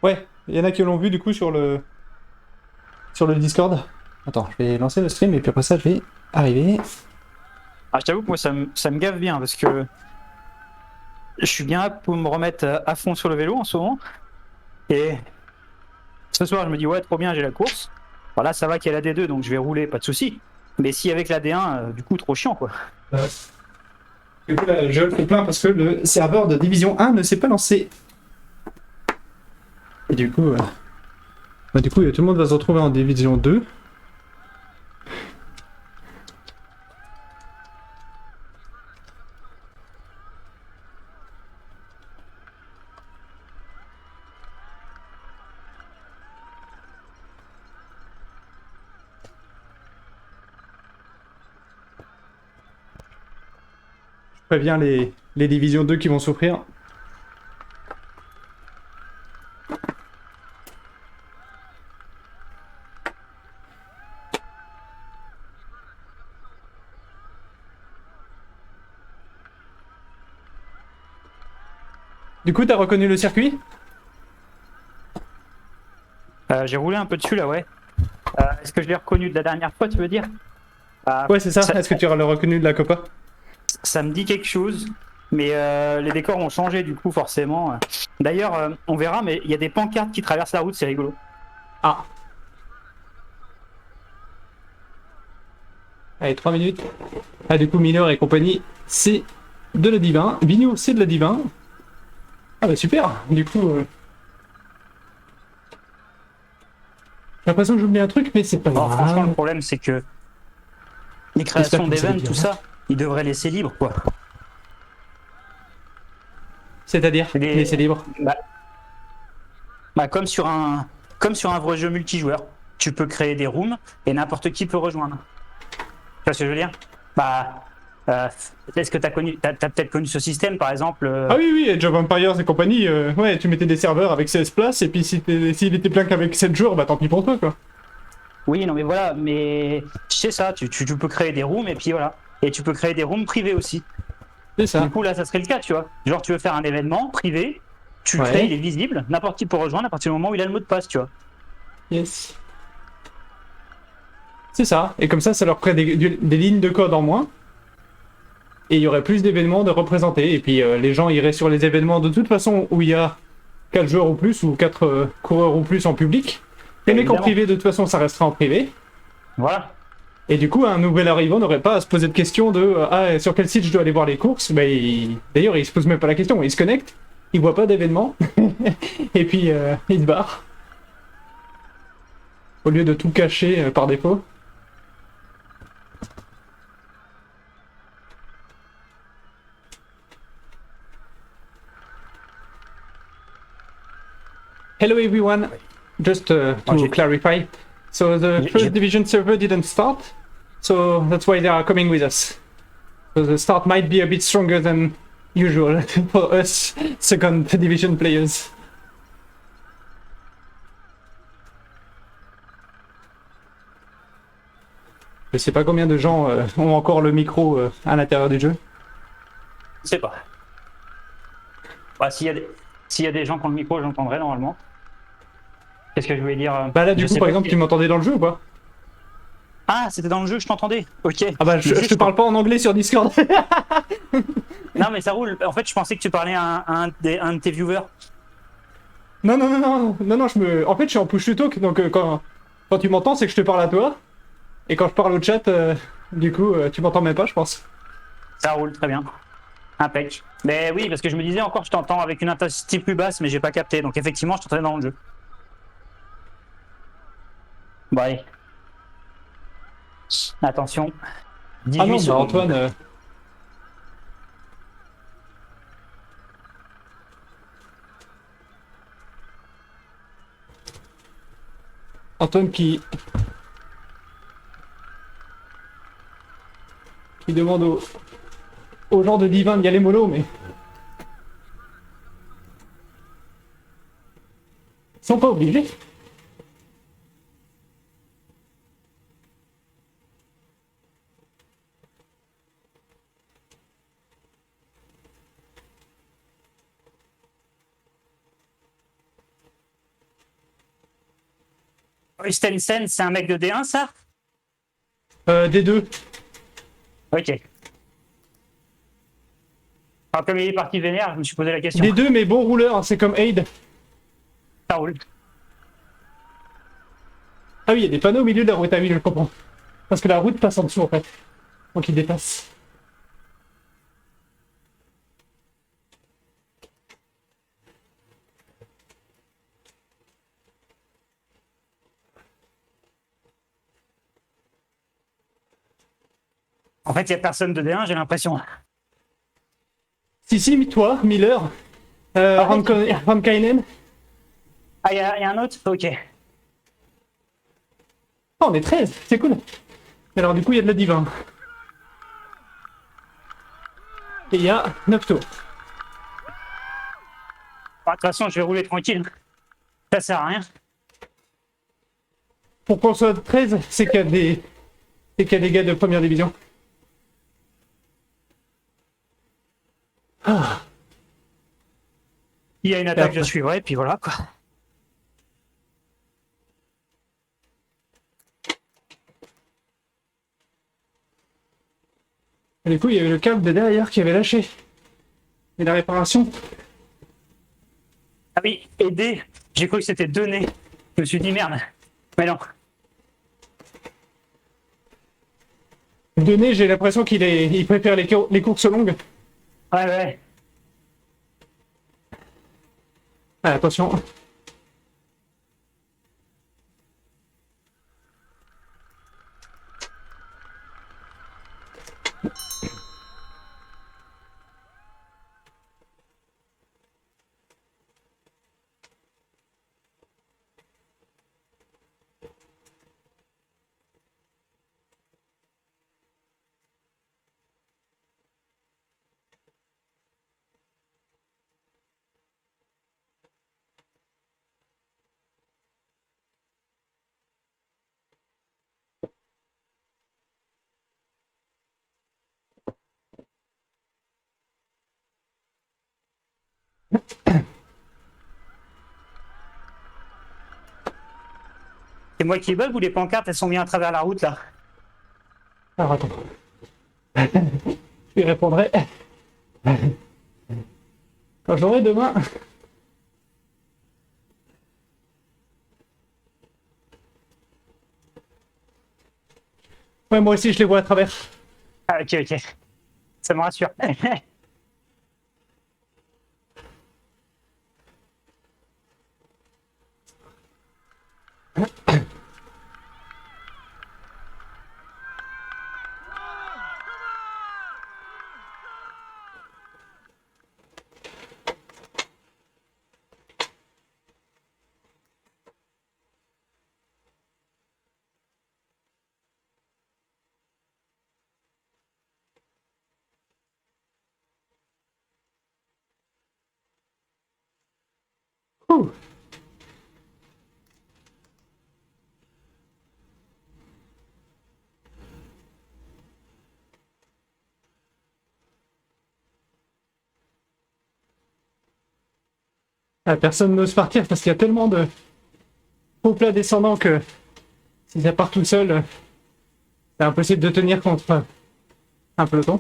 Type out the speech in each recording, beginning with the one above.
Ouais, il y en a qui l'ont vu du coup sur le Discord. Attends, je vais lancer le stream et puis après ça, je vais arriver. Ah, je t'avoue que moi, ça me gave bien parce que je suis bien pour me remettre à fond sur le vélo en ce moment. Et ce soir, je me dis, ouais, trop bien, j'ai la course. Voilà, ça va qu'il y a la D2, donc je vais rouler, pas de souci. Mais si avec la D1, du coup, trop chiant, quoi. Du coup, là, je le fais plein parce que le serveur de Division 1 ne s'est pas lancé. Et du coup, tout le monde va se retrouver en Division 2. Je préviens les Divisions 2 qui vont souffrir. Du coup, t'as reconnu le circuit? J'ai roulé un peu dessus, là, ouais. Est-ce que je l'ai reconnu de la dernière fois, tu veux dire? Euh, Ouais, c'est ça. ça, Est-ce que tu auras le reconnu de la Copa? ça me dit quelque chose, mais les décors ont changé, du coup, forcément. D'ailleurs, on verra, mais il y a des pancartes qui traversent la route, c'est rigolo. Ah, allez, 3 minutes. Ah, du coup, Miller et compagnie, c'est de la divin. Vigno, c'est de la divin. Ah bah super. Du coup, j'ai l'impression que j'oublie un truc, mais c'est pas Alors, franchement, le grave. problème, c'est que les J'espère créations que vous allez d'events, bien. tout ça, ils devraient laisser libre, quoi. C'est-à-dire, Les- laissez libre. bah, comme sur un vrai jeu multijoueur, tu peux créer des rooms et n'importe qui peut rejoindre. Tu vois ce que je veux dire? Bah, euh, est-ce que t'as peut-être connu ce système, par exemple? Ah oui, oui, Age of Empires et compagnie, ouais, tu mettais des serveurs avec 16 places, et puis s'il était plein qu'avec 7 jours, bah tant pis pour toi, quoi. Oui, non, mais voilà, mais tu sais ça, tu peux créer des rooms et puis voilà. Et tu peux créer des rooms privés aussi. C'est Du ça. coup, là, ça serait le cas, tu vois. Genre, tu veux faire un événement privé, tu le crées, il Ouais, est visible, n'importe qui peut rejoindre à partir du moment où il a le mot de passe, tu vois. yes. C'est ça. Et comme ça leur crée des lignes de code en moins, et il y aurait plus d'événements de représenter, et puis les gens iraient sur les événements de toute façon où il y a 4 joueurs ou plus, ou 4 coureurs ou plus en public. Les mecs en Évidemment. privé, de toute façon, ça restera en privé. Voilà. Et du coup, un nouvel arrivant n'aurait pas à se poser de question de ah, sur quel site je dois aller voir les courses. Bah, d'ailleurs, il se pose même pas la question. Il se connecte, il voit pas d'événement, et puis il se barre. Au lieu de tout cacher par défaut. Hello everyone. Just Moi, to clarify. So the j'ai- first division server didn't start. So that's why they are coming with us. So the start might be a bit stronger than usual for us second division players. Je sais pas combien de gens ont encore le micro à l'intérieur du jeu. je sais pas. Bah, s'il y a des gens qui ont le micro, j'entendrai normalement. Qu'est-ce que je voulais dire? Bah là, du Je coup, sais par pas exemple, tu si. m'entendais dans le jeu ou pas? Ah, c'était dans le jeu que je t'entendais. Ok. Ah bah, Je me je disais, te parle pas en anglais sur Discord. Non, mais ça roule. En fait, je pensais que tu parlais à un de tes viewers. Non, non, non, non, non, non, en fait, je suis en push to talk, donc quand tu m'entends, c'est que je te parle à toi. Et quand je parle au chat, du coup, tu m'entends même pas, je pense. Ça roule très bien. Impec. Mais oui, parce que je me disais encore, je t'entends avec une intensité plus basse, mais j'ai pas capté. Donc effectivement, je t'entendais dans le jeu. Bon, allez. Attention. Ah 18 non, bah secondes. Antoine qui demande aux gens de Divin d'y aller mollo, mais ils sont pas obligés. Christensen, c'est un mec de D1, ça? Des deux. Ok. Alors, comme il est parti vénère, je me suis posé la question. Des deux, mais bon rouleur, hein, c'est comme Aid. Ça roule. Ah oui, il y a des panneaux au milieu de la route, ah oui, je comprends. Parce que la route passe en dessous, en fait. Donc il dépasse. En fait, il n'y a personne de D1, j'ai l'impression. Si, toi, Miller, Rankainen. Ah, il y a un autre? Ok. Oh, on est 13, c'est cool. Alors du coup, il y a de la divin. Et il y a 9 tours. De toute façon, je vais rouler tranquille. Ça sert à rien. Pour qu'on soit 13, c'est qu'il y a des gars de première division. Ah. Il y a une attaque, je suivrai, puis voilà, quoi. Et du coup, il y avait le câble de derrière qui avait lâché. Et la réparation. Ah oui, aider. J'ai cru que c'était donner. Je me suis dit merde. Mais non. Dené, j'ai l'impression il préfère les courses longues. Ouais, ouais. Ah, attention. C'est moi qui bug ou les pancartes, elles sont mises à travers la route, là? Alors attends. Je lui répondrai quand j'aurai demain. Ouais, moi aussi, je les vois à travers. Ah, ok, ok. Ça me rassure. Ouh. Ah, personne n'ose partir parce qu'il y a tellement de faux plats descendants que si ça part tout seul, c'est impossible de tenir contre un peloton.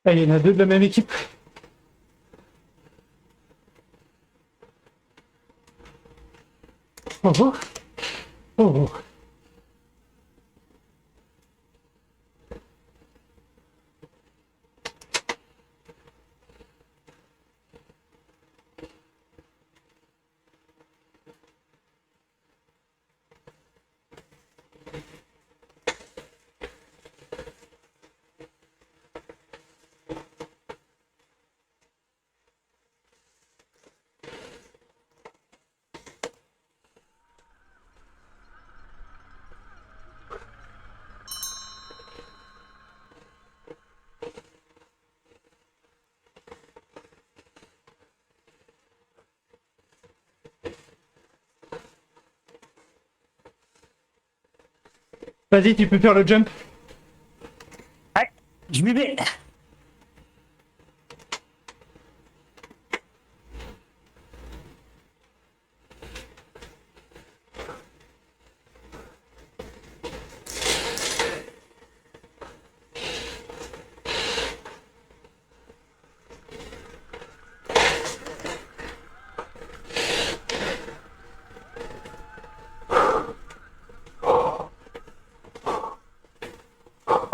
Ah, il y en a deux de la même équipe. Oh oh. Oh oh. Vas-y, tu peux faire le jump. Ouais, je m'y mets.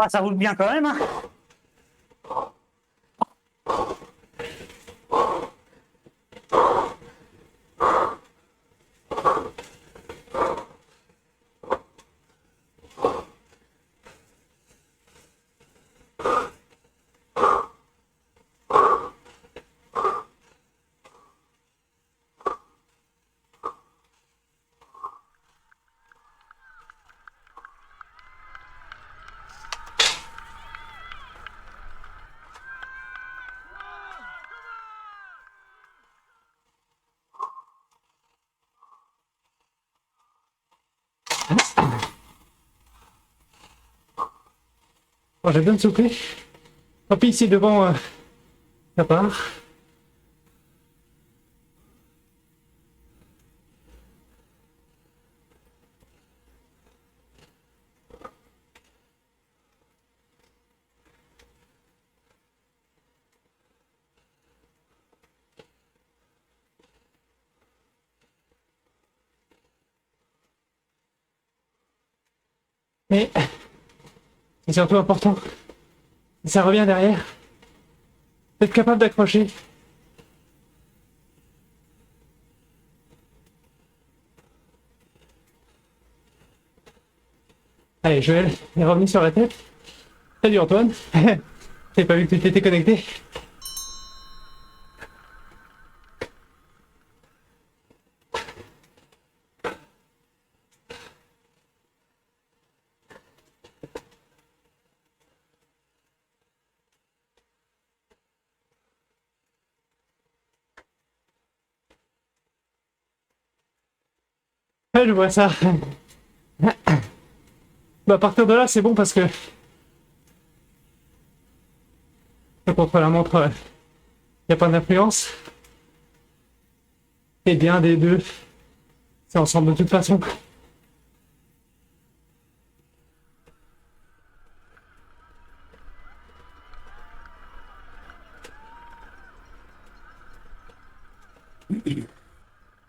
Ah, ça roule bien quand même. Hein. Oh, j'ai besoin de souffler. Tant pis, ici devant, ça part. Mais c'est surtout important. Si ça revient derrière, d'être capable d'accrocher. Allez, Joël est revenu sur la tête. Salut Antoine. T'as pas vu que tu t'étais connecté? Ouais, je vois ça. Bah, à partir de là, c'est bon parce que contre la montre, y a pas d'influence. Et bien des deux, c'est ensemble de toute façon.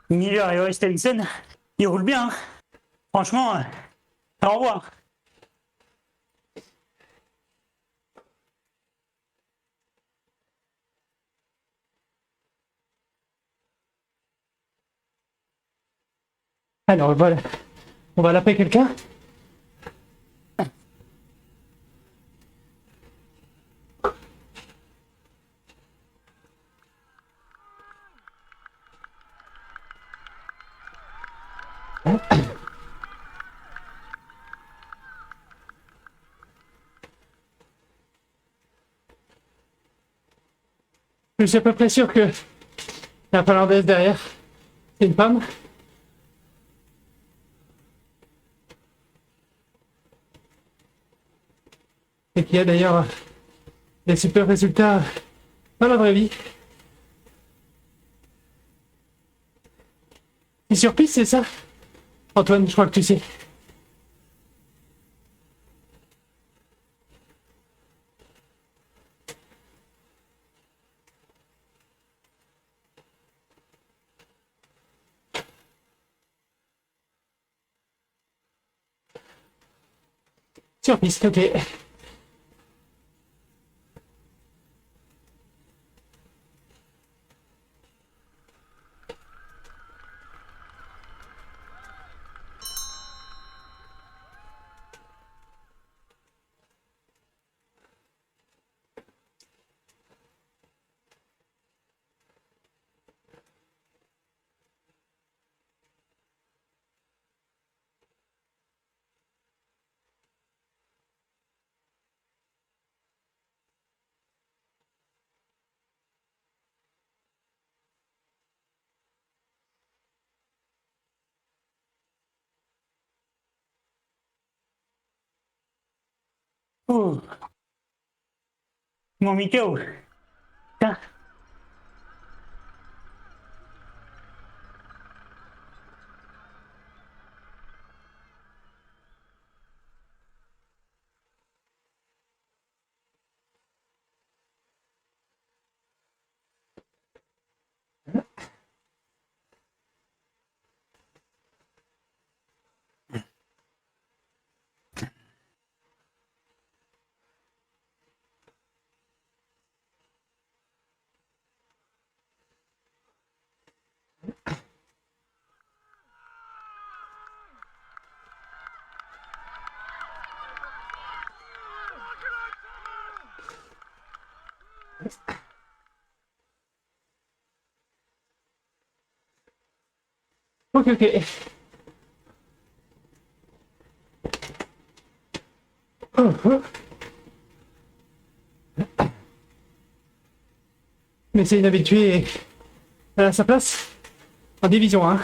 Miller et Øystein, ils roulent bien. Hein. Franchement, au revoir. Alors voilà, on va l'appeler quelqu'un. Je suis à peu près sûr que la Finlandaise derrière, c'est une femme. Et qui a d'ailleurs des super résultats dans la vraie vie. Et sur piste, c'est ça? Antoine, je crois que tu sais. Sur piste, ok. Oh, mon Miko. Tiens. Ok, ok. Oh, oh. Mais c'est inhabitué. Elle a sa place en division 1.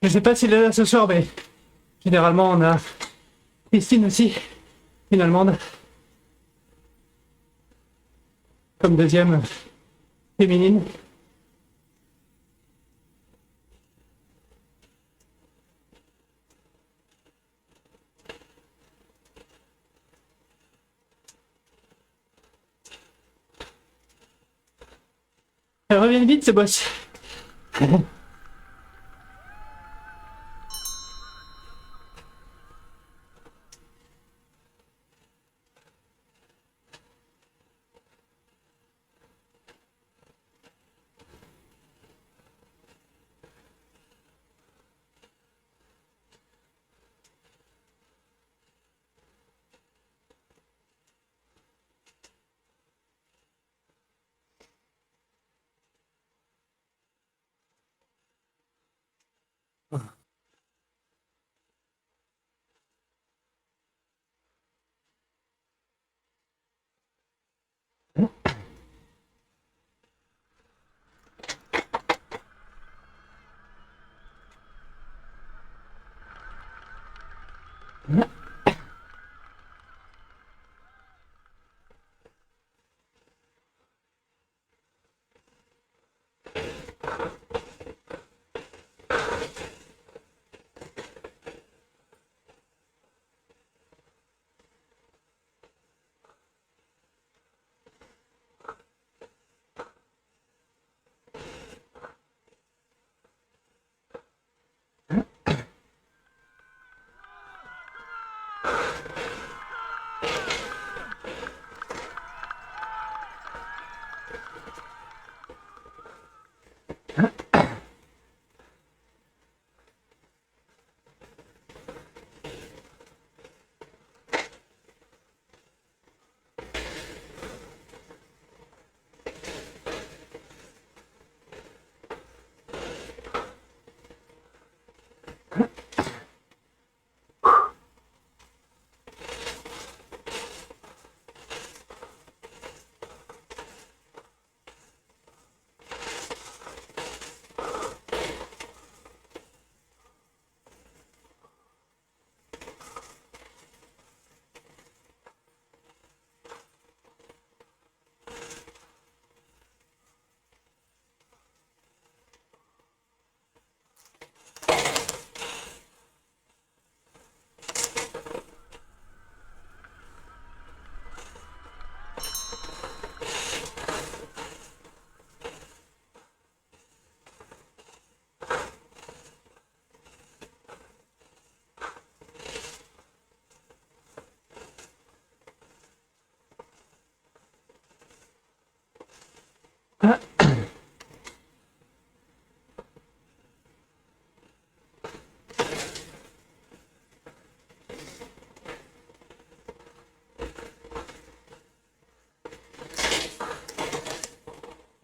Je sais pas s'il est là ce soir, mais généralement on a Christine aussi, une Allemande, comme deuxième féminine. Elle revient vite, ce boss.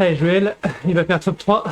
Allez, Joël, il va faire top 3.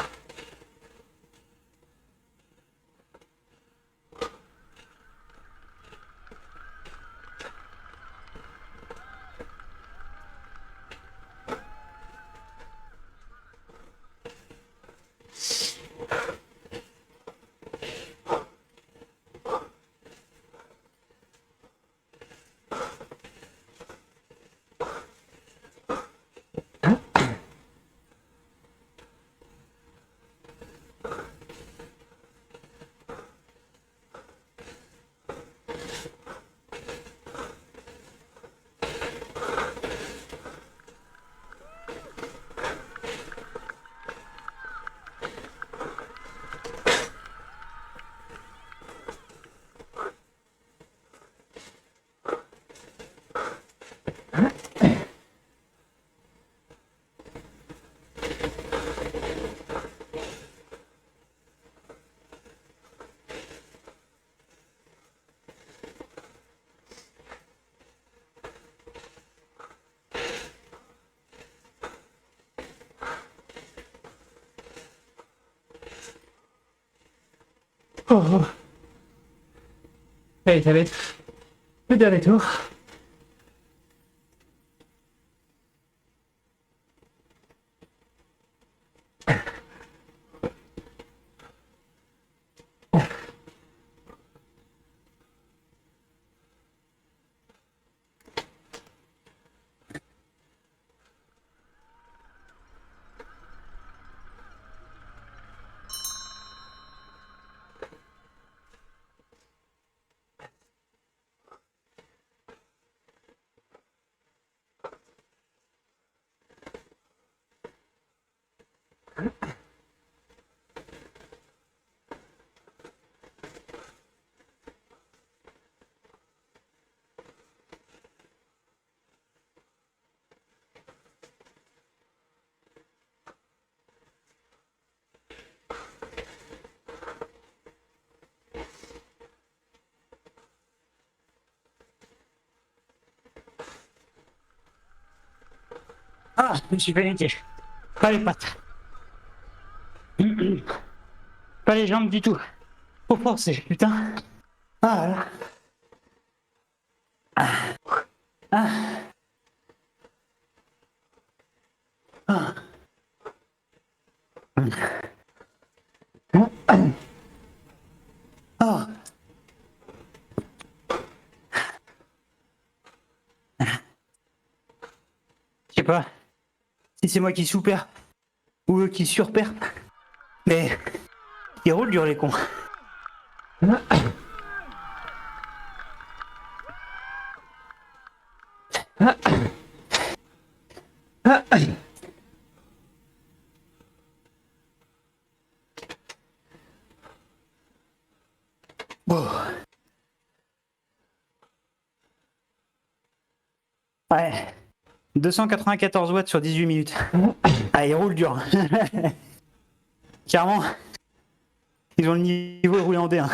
Oh, oh. Allez, ça va être le dernier tour. Ah, je me suis paniqué. Pas les pattes. Pas les jambes du tout. Faut forcer, putain. Ah là. Ah. Ah. Ah. Je sais pas si c'est moi qui sous-perds ou eux qui surperds, mais ils roulent dur les cons. Bon. Ouais. 294 watts sur 18 minutes. Ah, ils roulent dur. Clairement, ils ont le niveau de rouler en D1.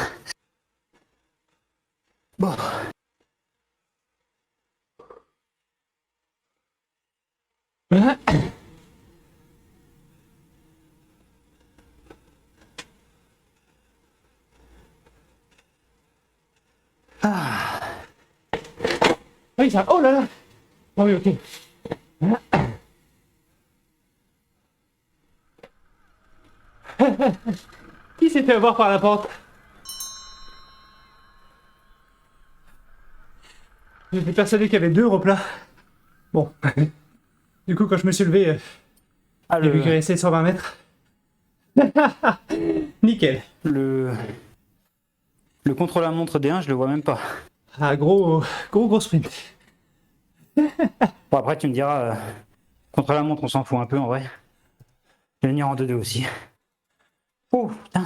Bon. Ah. Oui, ça. Oh là là. Ah oui, ok. Qui s'est fait avoir par la porte? J'étais persuadé qu'il y avait 2 replats. Bon. Du coup, quand je me suis levé, Ah, j'ai vu qu'il restait 120 mètres. Nickel. le contre-la-montre D1, je le vois même pas. Ah, gros sprint. Bon, après, tu me diras, contre-la-montre, on s'en fout un peu en vrai. Je vais venir en 2-2 aussi. Oh, putain.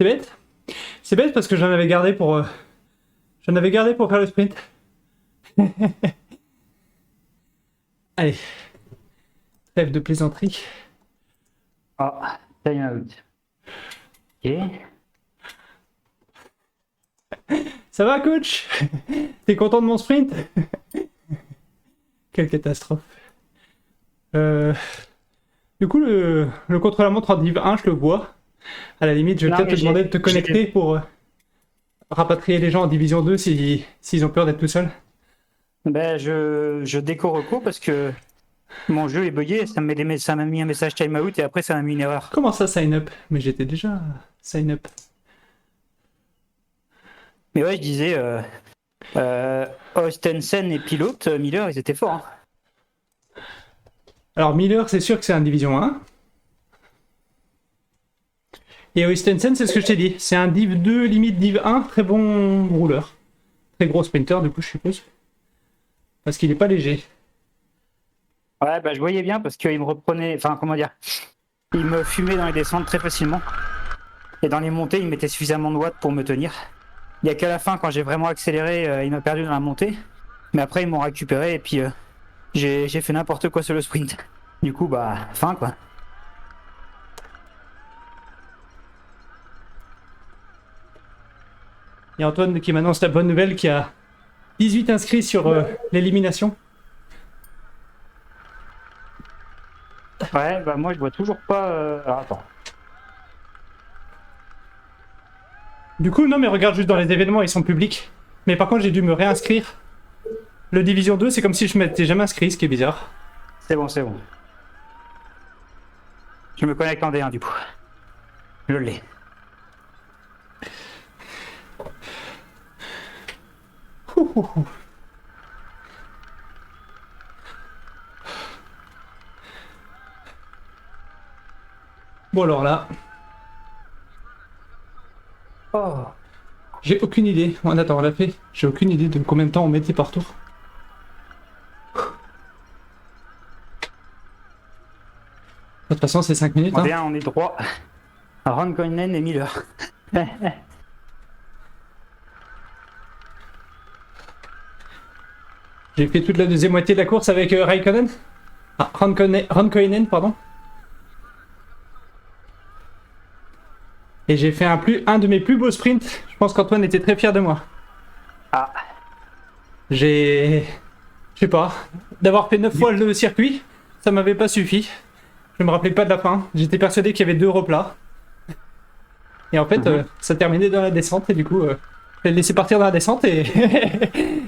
C'est bête. C'est bête parce que j'en avais gardé pour faire le sprint. Allez, trêve de plaisanterie. Ah, time out. Ok. Ça va, coach? T'es content de mon sprint? Quelle catastrophe. Du coup, le contre-la-montre en Div 1, je le vois. À la limite, je vais Non, peut-être mais te demander de te connecter pour rapatrier les gens en Division 2 s'ils ont peur d'être tout seuls. Ben, je déco recours parce que mon jeu est bugué, ça m'a mis un message timeout et après ça m'a mis une erreur. Comment ça, sign up? Mais j'étais déjà sign up. Mais ouais, je disais, Ostensen et Pilote, Miller, ils étaient forts. Hein. Alors, Miller, c'est sûr que c'est un Division 1. Et Oistensen, c'est ce que je t'ai dit. C'est un Div 2, limite Div 1, très bon rouleur. Très gros sprinter, du coup, je suppose. Parce qu'il est pas léger. Ouais, bah je voyais bien parce qu'il me reprenait, enfin comment dire, il me fumait dans les descentes très facilement. Et dans les montées, il mettait suffisamment de watts pour me tenir. Il n'y a qu'à la fin, quand j'ai vraiment accéléré, il m'a perdu dans la montée. Mais après, ils m'ont récupéré et puis j'ai fait n'importe quoi sur le sprint. Du coup, bah, fin quoi. Il y a Antoine qui m'annonce la bonne nouvelle qui a 18 inscrits sur l'élimination. Ouais, bah moi je vois toujours pas. Alors attends. Du coup, non, mais regarde juste dans les événements, ils sont publics. Mais par contre, j'ai dû me réinscrire. Le Division 2, c'est comme si je m'étais jamais inscrit, ce qui est bizarre. C'est bon, c'est bon. Je me connecte en D1 du coup. Je l'ai. Ouh, ouh, ouh. Bon alors là, Oh. j'ai aucune idée. Oh, attends, on l'a fait. J'ai aucune idée de combien de temps on mettait par tour. De toute façon, c'est 5 minutes. En Hein. D1, on est droit. Ronkoinen et Miller. J'ai fait toute la deuxième moitié de la course avec Raikkonen. Ah, Ronkoinen, pardon. Et j'ai fait un de mes plus beaux sprints. Je pense qu'Antoine était très fier de moi. Ah. Je sais pas. D'avoir fait 9 fois le circuit, ça m'avait pas suffi. Je me rappelais pas de la fin. J'étais persuadé qu'il y avait 2 replats. Et en fait, ça terminait dans la descente et du coup, je l'ai laissé partir dans la descente et,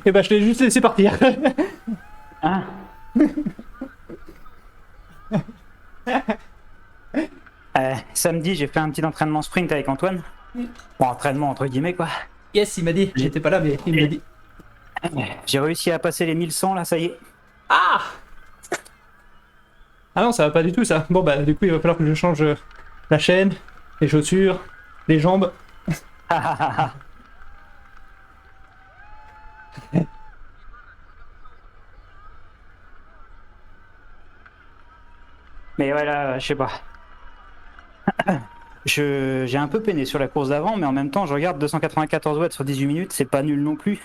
et bah je l'ai juste laissé partir. Ah. Samedi, j'ai fait un petit entraînement sprint avec Antoine. Bon, entraînement entre guillemets quoi. Yes, il m'a dit. J'étais pas là, mais il me l'a dit. J'ai réussi à passer les 1100 là, ça y est. Ah! Ah non, ça va pas du tout ça. Bon bah du coup, il va falloir que je change la chaîne, les chaussures, les jambes. Mais ouais, là, je sais pas. J'ai un peu peiné sur la course d'avant, mais en même temps, je regarde 294 watts sur 18 minutes, c'est pas nul non plus.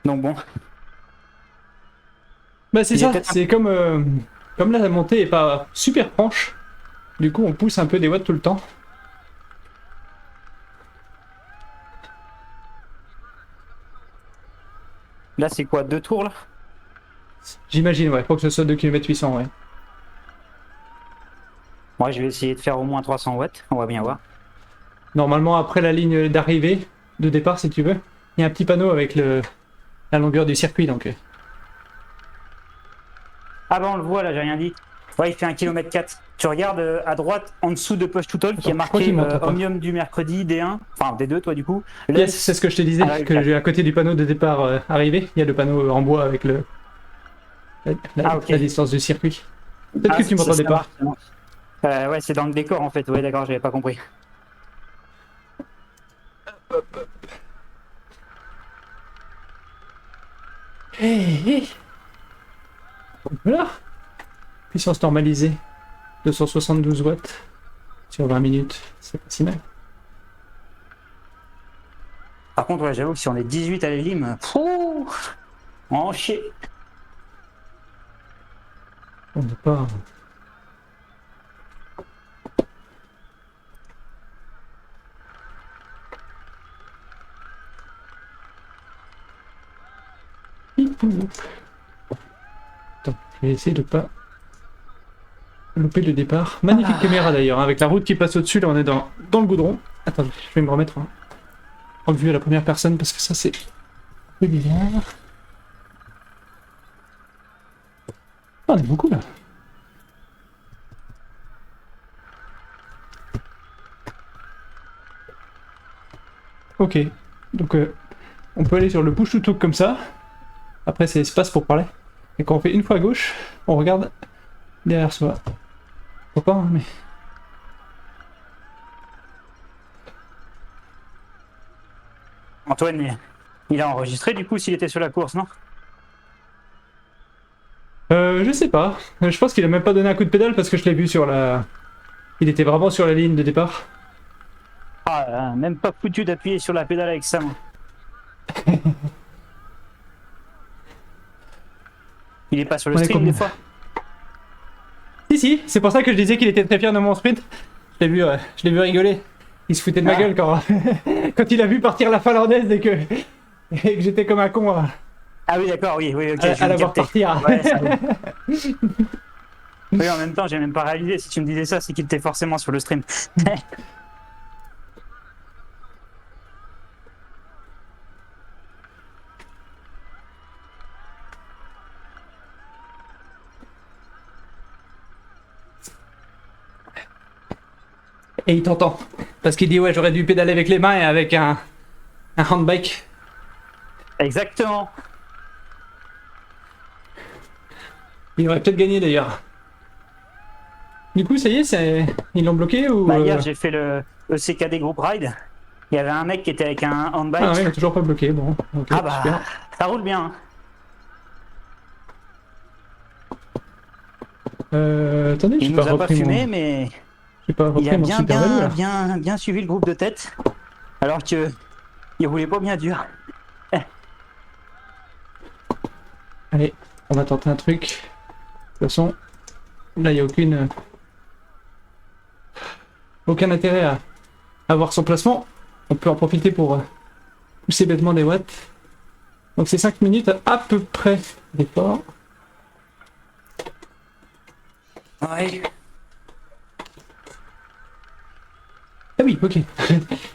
Donc bon. Bah c'est Il y a ça, peut-être un- c'est comme là, la montée est pas super franche. Du coup, on pousse un peu des watts tout le temps. Là, c'est quoi, 2 tours là? J'imagine, ouais, faut que ce soit 2 km 800, ouais. Ouais, je vais essayer de faire au moins 300 watts, on va bien voir. Normalement, après la ligne d'arrivée, de départ si tu veux, il y a un petit panneau avec la longueur du circuit, donc... Ah bah on le voit là, j'ai rien dit. Ouais, il fait 1 km 4. Tu regardes à droite, en dessous de Push to Talk, qui est Attends, je crois marqué qu'il m'entend pas. Omnium du mercredi, D1, enfin D2 toi du coup. Yes, c'est ce que je te disais, Ah, que j'ai à côté du panneau de départ arrivé, il y a le panneau en bois avec Ok. la distance du circuit. Peut-être que tu m'entendais pas. Ouais, c'est dans le décor en fait, ouais d'accord, j'avais pas compris. Hey. Voilà. Puissance normalisée. 272 watts sur 20 minutes. C'est pas si mal. Par contre, ouais, j'avoue que si on est 18 à l'élim, Oh chier. On n'est pas... Attends, je vais essayer de pas louper le départ. Magnifique caméra d'ailleurs, hein, avec la route qui passe au-dessus, là on est dans le goudron. Attends, je vais me remettre en vue à la première personne parce que ça c'est un peu bizarre. Ah, on est beaucoup là. Ok, donc on peut aller sur le push to talk comme ça. Après c'est espace pour parler. Et quand on fait une fois à gauche, on regarde derrière soi. Pourquoi pas, hein, mais... Antoine, il a enregistré du coup s'il était sur la course, non? Je sais pas. Je pense qu'il a même pas donné un coup de pédale parce que je l'ai vu sur la... Il était vraiment sur la ligne de départ. Ah, même pas foutu d'appuyer sur la pédale avec sa main. Il est pas sur le On est stream combien? des fois? Si, c'est pour ça que je disais qu'il était très fier de mon sprint. Je l'ai vu rigoler. Il se foutait de ma gueule quand, quand il a vu partir la finlandaise et que j'étais comme un con Ah oui, d'accord, oui, oui, ok, à la voir partir. Ouais, ça va. Oui, en même temps, j'ai même pas réalisé. Si tu me disais ça, c'est qu'il était forcément sur le stream. Et il t'entend. Parce qu'il dit ouais j'aurais dû pédaler avec les mains et avec un handbike. Exactement. Il aurait peut-être gagné d'ailleurs. Du coup ça y est, ils l'ont bloqué ou... Bah, hier, j'ai fait le ECKD Group Ride. Il y avait un mec qui était avec un handbike. Ah non, il a toujours pas bloqué, bon. Ok, Ah bah, super. ça roule bien. Attendez, Il j'ai nous pas a pas repris fumé, mon... mais J'ai pas il repris a mon bien, super value là. bien suivi le groupe de tête. Alors que il roulait pas bien dur. Allez, on va tenter un truc. De toute façon, là il n'y a aucun intérêt à avoir son placement. On peut en profiter pour pousser bêtement des watts. Donc c'est 5 minutes à peu près d'effort. Ouais. Ah oui, ok.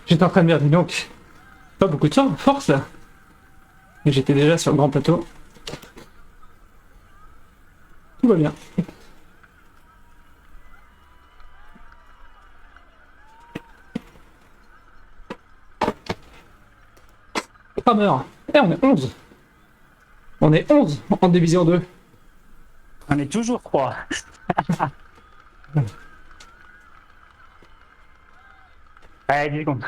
J'étais en train de dire, dis donc, pas beaucoup de force là. Et j'étais déjà sur le grand plateau. Tout va bien. Kramer. Eh, on est 11. On est 11 en division 2. On est toujours 3. Allez, 10 secondes.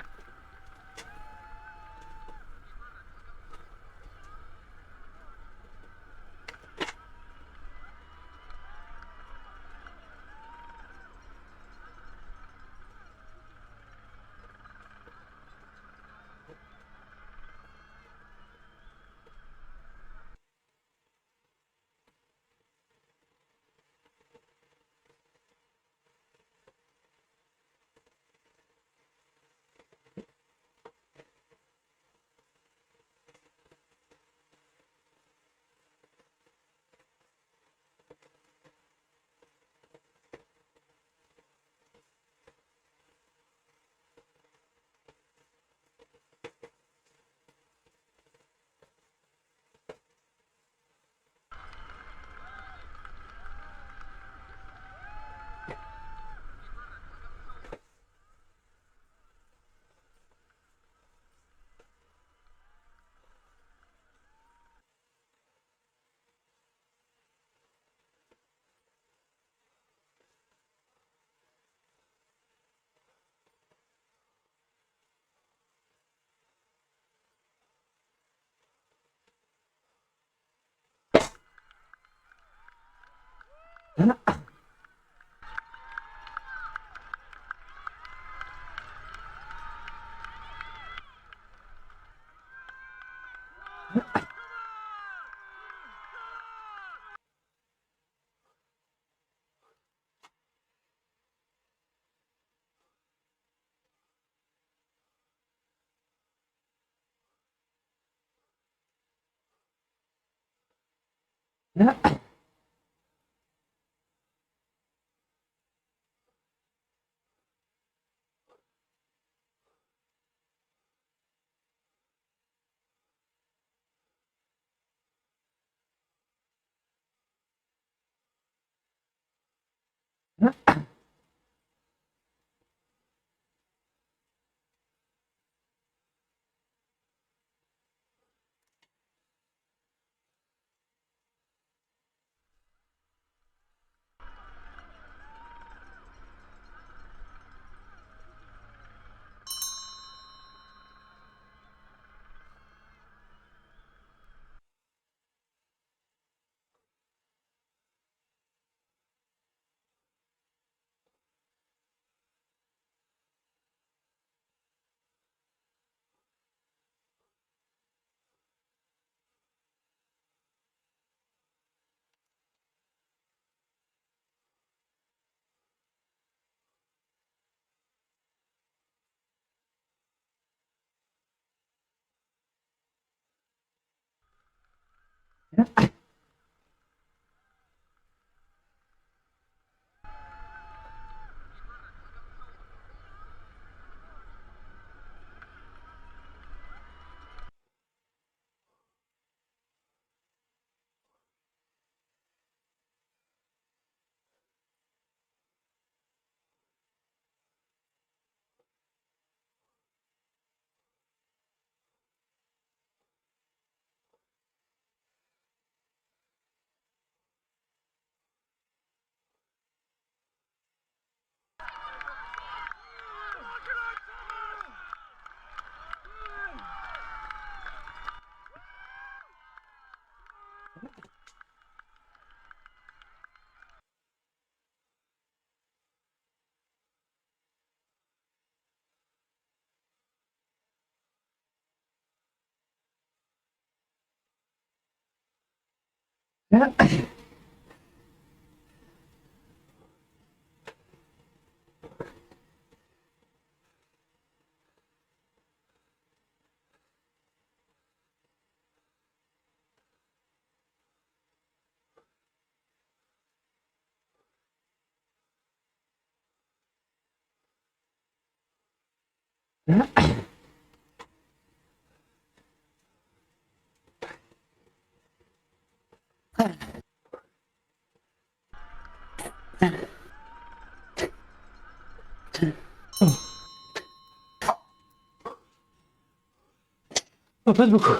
Oh, pas de beaucoup.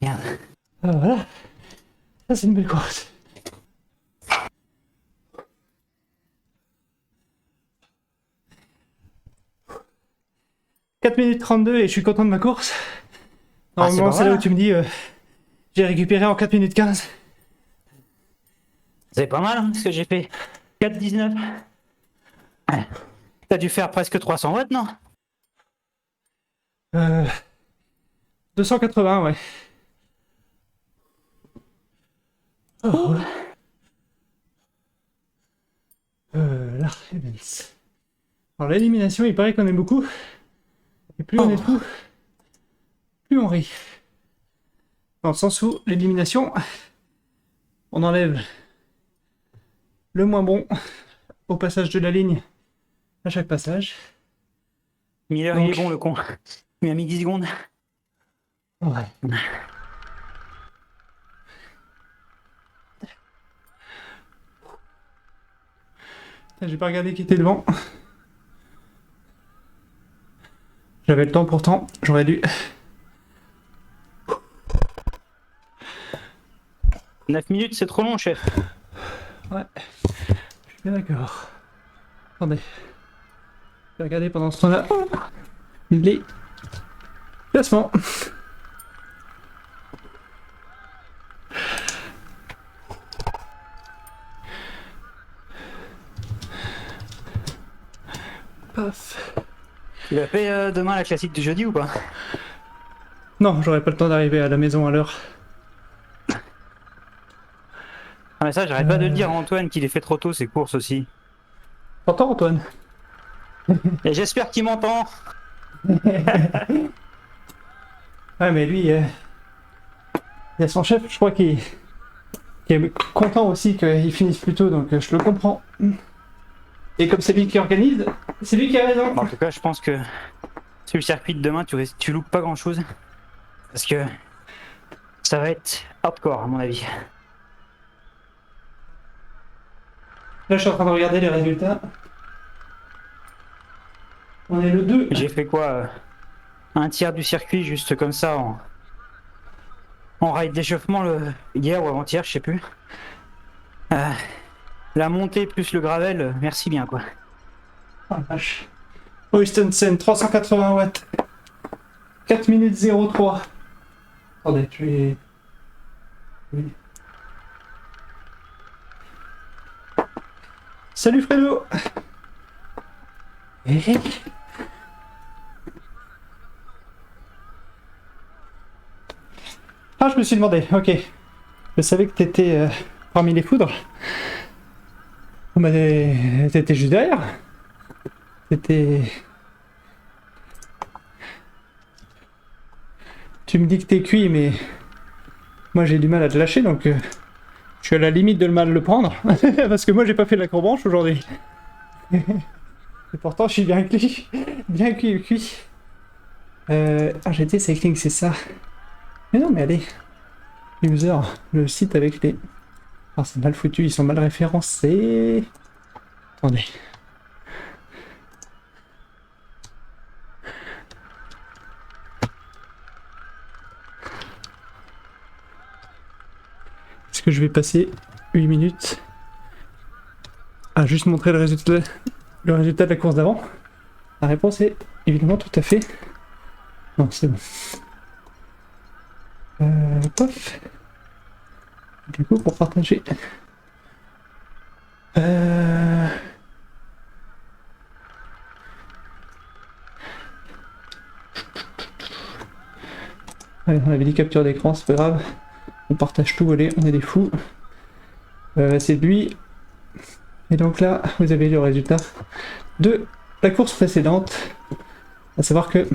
Merde. Voilà. Ça, c'est une belle course. « 4 minutes 32 et je suis content de ma course. Normalement, c'est c'est pas là mal, où tu me dis j'ai récupéré en 4 minutes 15. C'est pas mal, hein, ce que j'ai fait. 4,19. T'as dû faire presque 300 watts, non? 280, ouais. Oh. Là, Evans. Alors l'élimination, il paraît qu'on aime beaucoup. Et plus on est fou, plus on rit. Dans le sens où l'élimination, on enlève le moins bon au passage de la ligne à chaque passage. Miller, Donc- il est bon, le con. Il a mis 10 secondes. Ouais. J'ai pas regardé qui était devant. J'avais le temps pourtant, j'aurais dû. 9 minutes, c'est trop long, chef. Ouais, je suis bien d'accord. Attendez. Je vais regarder pendant ce temps-là les classements. Paf. Tu l'as fait demain la classique du jeudi ou pas? Non, j'aurais pas le temps d'arriver à la maison à l'heure. Ah mais ça, j'arrête pas de le dire à Antoine qu'il est fait trop tôt ses courses aussi. T'entends, Antoine? Et j'espère qu'il m'entend. Ouais, mais lui, il y a son chef, je crois, qui est content aussi qu'il finisse plus tôt, donc je le comprends. Et comme c'est lui qui organise, c'est lui qui a raison. Bon, en tout cas, je pense que sur le circuit de demain, tu loupes pas grand chose. Parce que ça va être hardcore, à mon avis. Là, je suis en train de regarder les résultats. On est le 2. J'ai fait quoi un tiers du circuit, juste comme ça, en ride d'échauffement hier ou avant-hier, je sais plus. La montée plus le gravel, merci bien, quoi. Oh la vache. Oystensen, 380 watts. 4 minutes 03. Attendez, je vais... Oui. Salut Fredo. Ah, je me suis demandé, ok. Je savais que t'étais parmi les foudres. Mais t'étais juste derrière. T'étais... Tu me dis que t'es cuit, mais... Moi j'ai du mal à te lâcher, donc... je suis à la limite de le mal le prendre. Parce que moi j'ai pas fait de la courbanche aujourd'hui. Et pourtant je suis bien cuit. Bien cuit. RGT Cycling, c'est ça. Mais non, mais allez. User, le site avec les... Ah, c'est mal foutu, ils sont mal référencés. Attendez. Est-ce que je vais passer 8 minutes à juste montrer le résultat de la course d'avant? La réponse est évidemment tout à fait... Non, c'est bon. Pof. Du coup, pour partager... Allez, on avait dit capture d'écran, c'est pas grave. On partage tout, allez, on est des fous. C'est lui. Et donc là, vous avez le résultat de la course précédente. À savoir que...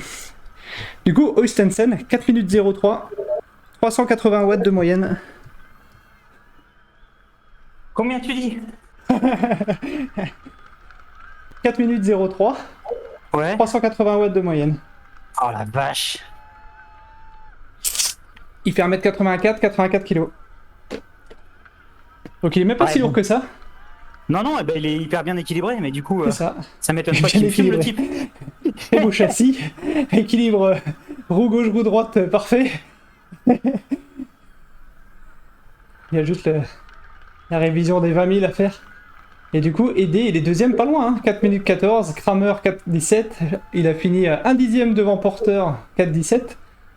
Du coup, Oystensen, 4 minutes 03, 380 watts de moyenne. Combien tu dis? 4 minutes 03, Ouais. 380 watts de moyenne. Oh la vache. Il fait 1m84, 84 kg. Donc il est même pas Ouais, si lourd bon. que ça. Non, non, eh ben, il est hyper bien équilibré, mais du coup, C'est ça. ça m'étonne Il pas est bien qu'il filme le équilibré. type. Très beau châssis. Équilibre roue gauche, roue droite parfait. Il y a juste la révision des 20 000 à faire. Et du coup, Aidé, il est deuxième pas loin, hein, 4 minutes 14, Kramer 4,17, il a fini un dixième devant Porter 4,17.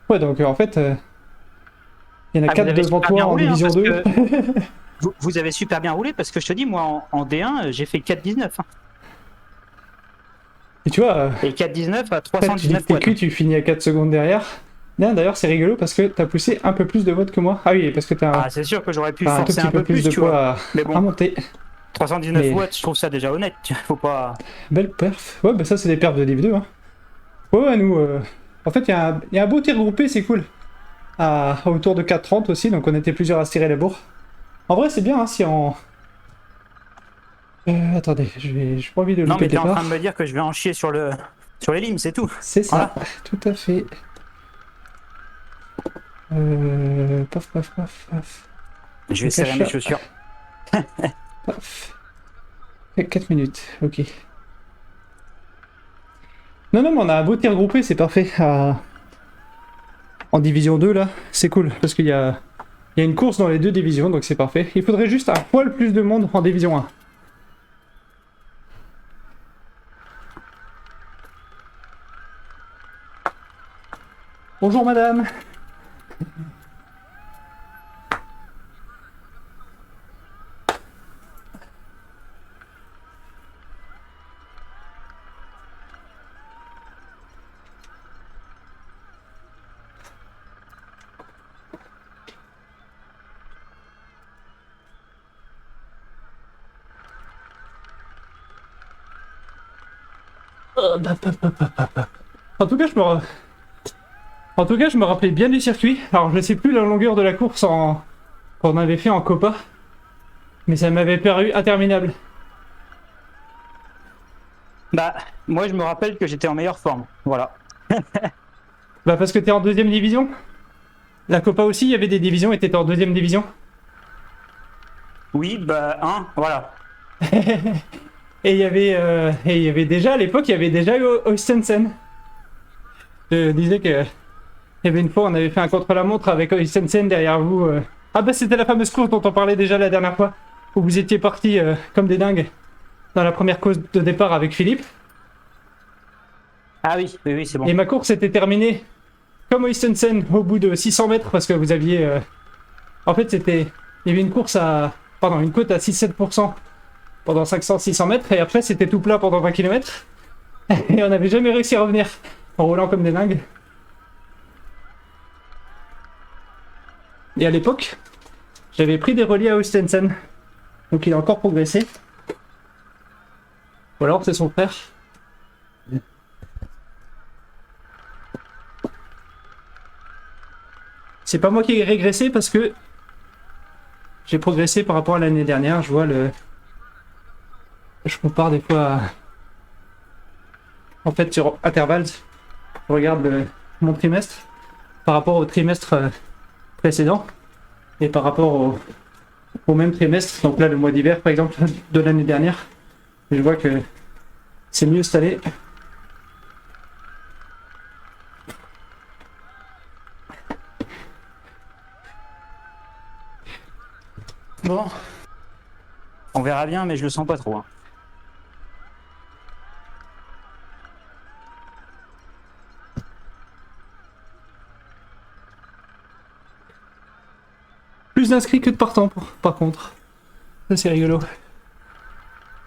Ouais, donc en fait, il y en a Ah, 4 vous avez devant super toi bien en roulé, hein, division parce 2. que vous avez super bien roulé, parce que je te dis, moi, en D1, j'ai fait 4,19. Hein. Et tu vois, Et 4,19 à en fait, tu dis que 319 t'es watts. cuit, tu finis à 4 secondes derrière. Bien, d'ailleurs, c'est rigolo parce que t'as poussé un peu plus de watts que moi. Ah oui, parce que Ah, c'est sûr que j'aurais pu t'as un tout forcer petit un peu peu plus plus, de tu vois. poids Mais à bon, monter. 319 Mais- watts, je trouve ça déjà honnête. Faut pas. Belle perf. Ouais, bah ça, c'est des perfs de Div 2. Hein. Ouais, nous, en fait, il y a un beau tir groupé, c'est cool. Autour de 4,30 aussi, donc on était plusieurs à se tirer la bourre. En vrai, c'est bien, hein, si on... attendez, j'ai pas envie de Non, louper mais le t'es en départ. train de me dire que je vais en chier sur les limes, c'est tout. C'est ça, Voilà. tout à fait. Paf, paf, paf, paf. Je vais Donc, serrer mes achat. chaussures. Paf. 4 minutes, ok. Non, non, mais on a un beau tir groupé, c'est parfait. En division 2, là, c'est cool, parce qu'il y a une course dans les deux divisions, donc c'est parfait. Il faudrait juste un poil plus de monde en division 1. Bonjour madame. Hop, hop, hop, hop, hop, hop. En tout cas, en tout cas, je me rappelais bien du circuit. Alors, je sais plus la longueur de la course qu'on avait fait en Copa, mais ça m'avait paru interminable. Bah, moi je me rappelle que j'étais en meilleure forme. Voilà. Bah, parce que t'es en deuxième division. La Copa aussi, il y avait des divisions et t'étais en deuxième division. Oui, bah, voilà. Et il y avait déjà, à l'époque, il y avait déjà eu Oystensen. Je disais que il y avait une fois, on avait fait un contre-la-montre avec Oystensen derrière vous. Ah bah c'était la fameuse course dont on parlait déjà la dernière fois, où vous étiez partis comme des dingues dans la première course de départ avec Philippe. Ah oui, oui, oui, c'est bon. Et ma course était terminée comme Oystensen au bout de 600 mètres parce que vous aviez... En fait, c'était... Il y avait une course à... Pardon, une côte à 6-7% pendant 500-600 mètres et après c'était tout plat pendant 20 km. Et on n'avait jamais réussi à revenir en roulant comme des dingues. Et à l'époque, j'avais pris des relais à Oystensen. Donc il a encore progressé. Ou alors c'est son frère. C'est pas moi qui ai régressé parce que j'ai progressé par rapport à l'année dernière. Je vois le... Je compare des fois... En fait sur Intervals, je regarde mon trimestre par rapport au trimestre précédent et par rapport au même trimestre, donc là le mois d'hiver par exemple de l'année dernière. Et je vois que c'est mieux cette année. Bon, on verra bien, mais je le sens pas trop. Hein. Plus d'inscrits que de partants par contre. Ça c'est rigolo.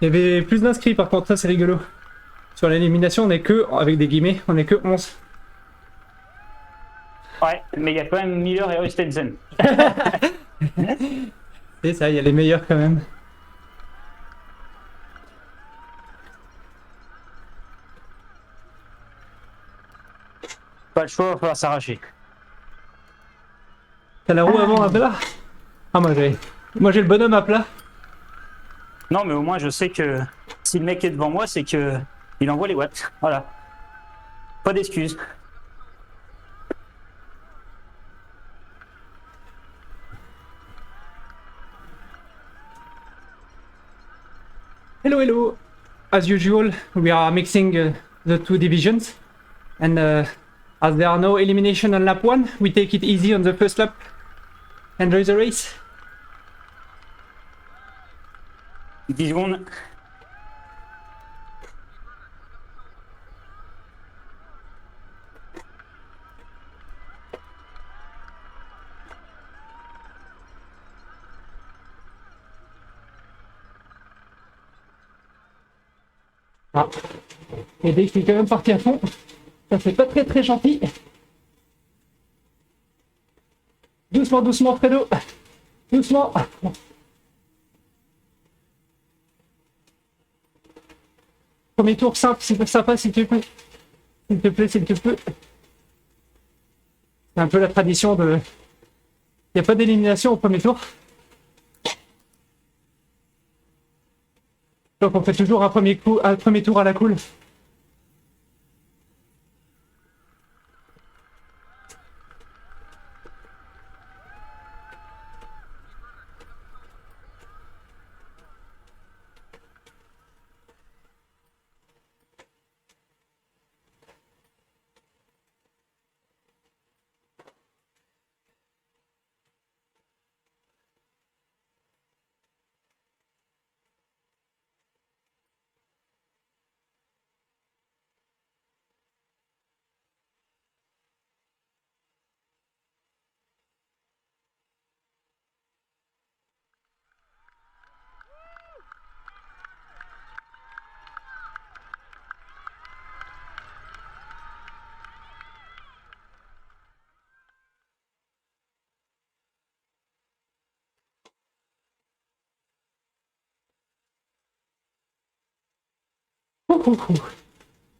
Il y avait plus d'inscrits par contre, ça c'est rigolo. Sur l'élimination on est que, avec des guillemets, on est que 11. Ouais, mais il y a quand même Miller et Oystensen. C'est ça, il y a les meilleurs quand même. Pas le choix, il va falloir s'arracher. T'as la roue avant à plat? Ah moi j'ai le bonhomme à plat. Non, mais au moins je sais que si le mec est devant moi, c'est que il envoie les watts. Voilà. Pas d'excuses. Hello, hello. As usual, we are mixing the two divisions. And as there are no elimination on lap 1, we take it easy on the first lap. Enjoy the race. 10 secondes. Ah. Et dès que je suis quand même parti à fond, ça fait pas très très gentil. Doucement, doucement, Fredo. Doucement. Premier tour simple, c'est sympa s'il te plaît. S'il te plaît, s'il te plaît. C'est un peu la tradition de... Il n'y a pas d'élimination au premier tour. Donc on fait toujours un premier tour à la cool.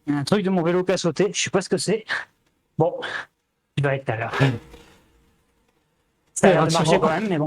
Il y a un truc de mon vélo qui a sauté, je sais pas ce que c'est. Bon, je vais tout à l'heure. Ça a l'air de marcher quand même, mais bon.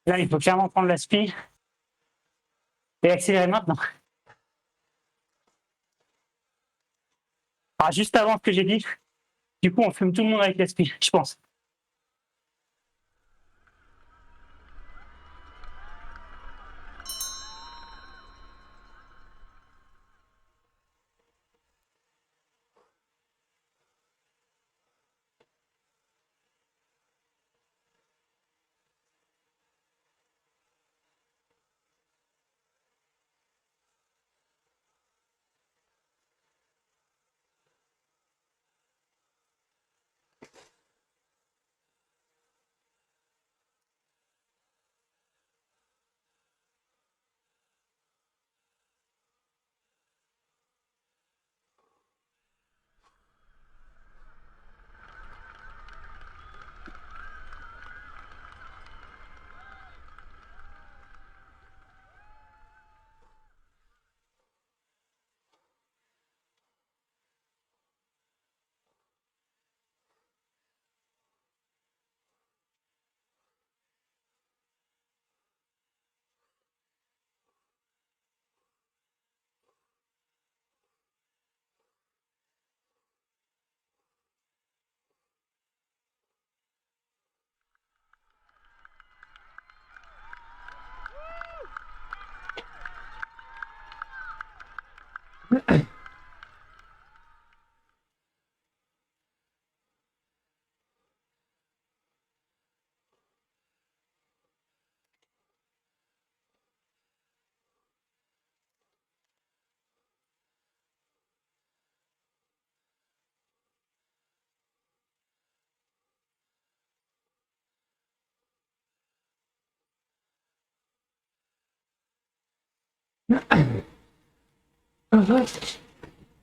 Là, il faut clairement prendre la spi et accélérer maintenant. Alors, juste avant ce que j'ai dit, du coup, on fume tout le monde avec la spi, je pense.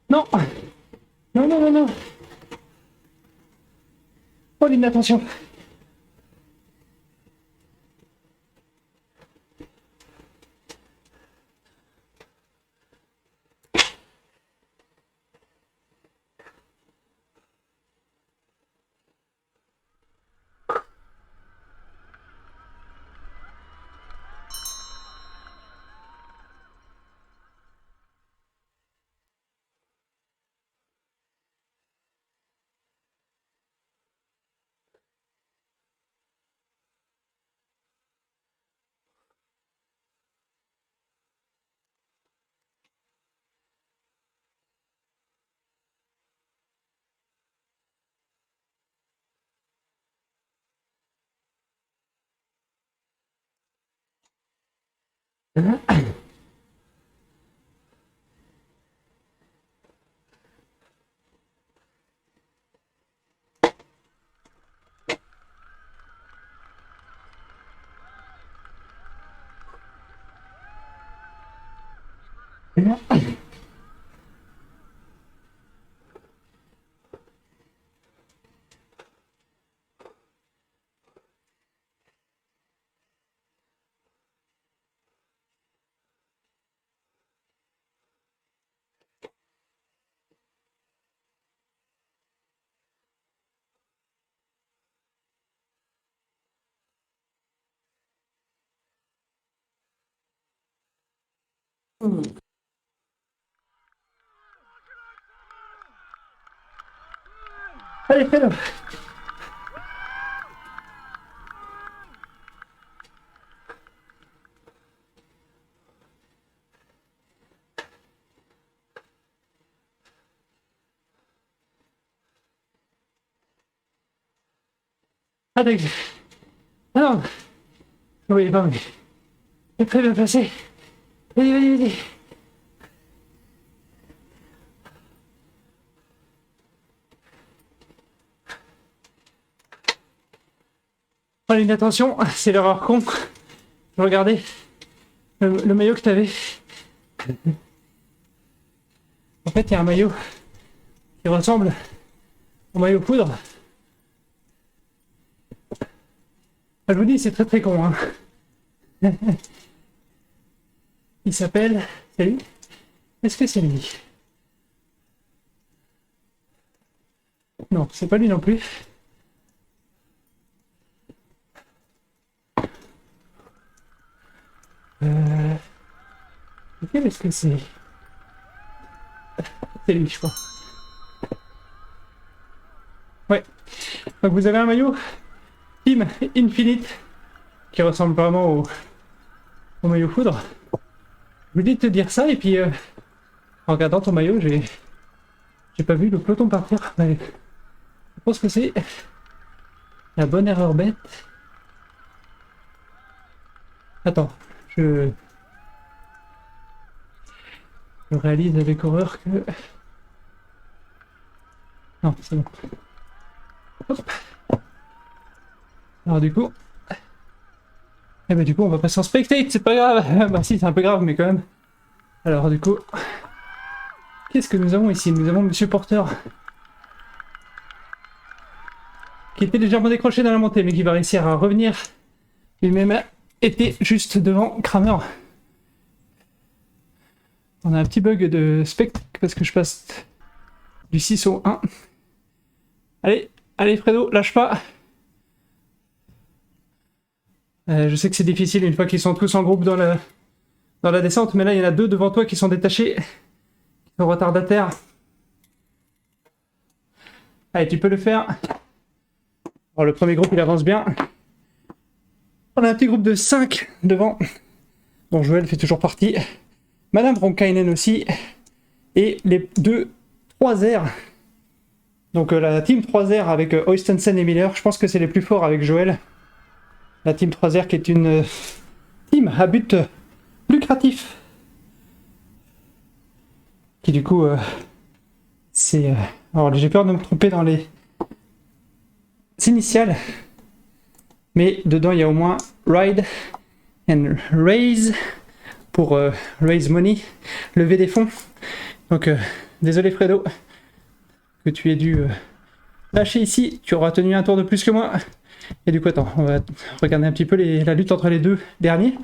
Non. Non, non, non, non. Oh, l'inattention. Allez, fais-le. Ah, d'accord. Ah non. Oui, pas mais. C'est très bien passé. Vas-y, vas-y, vas-y. Allez, une attention, c'est l'erreur con. Je regardais le maillot que t'avais. En fait, il y a un maillot qui ressemble au maillot poudre. Je vous dis, c'est très très con. Hein. Il s'appelle... C'est lui? Est-ce que c'est lui? Non, c'est pas lui non plus. Lequel est-ce que c'est? C'est lui, je crois. Ouais. Donc vous avez un maillot Team Infinite qui ressemble vraiment au maillot foudre. Je voulais te dire ça et puis en regardant ton maillot, j'ai pas vu le peloton partir. Mais je pense que c'est la bonne erreur bête. Attends, je réalise avec horreur que... Non, c'est bon. Hop. Alors du coup... Eh ben du coup on va passer en spectate, c'est pas grave. Bah si, c'est un peu grave mais quand même. Alors du coup... Qu'est-ce que nous avons ici? Nous avons Monsieur Porter. Qui était légèrement décroché dans la montée mais qui va réussir à revenir. Lui-même était juste devant Kramer. On a un petit bug de spect parce que je passe du 6 au 1. Allez, allez Fredo, lâche pas. Je sais que c'est difficile une fois qu'ils sont tous en groupe dans la descente, mais là il y en a deux devant toi qui sont détachés, qui sont retardataires. Allez, tu peux le faire. Alors le premier groupe il avance bien. On a un petit groupe de 5 devant, dont Joël fait toujours partie. Madame Ronkainen aussi. Et les deux 3R. Donc la team 3R avec Oystensen et Miller, je pense que c'est les plus forts avec Joël. La team 3R qui est une team à but lucratif. Qui du coup, c'est... alors j'ai peur de me tromper dans les initiales. Mais dedans il y a au moins Ride and Raise pour raise money, lever des fonds. Donc désolé Fredo que tu aies dû lâcher ici, tu auras tenu un tour de plus que moi. Et du coup attends, on va regarder un petit peu la lutte entre les deux derniers.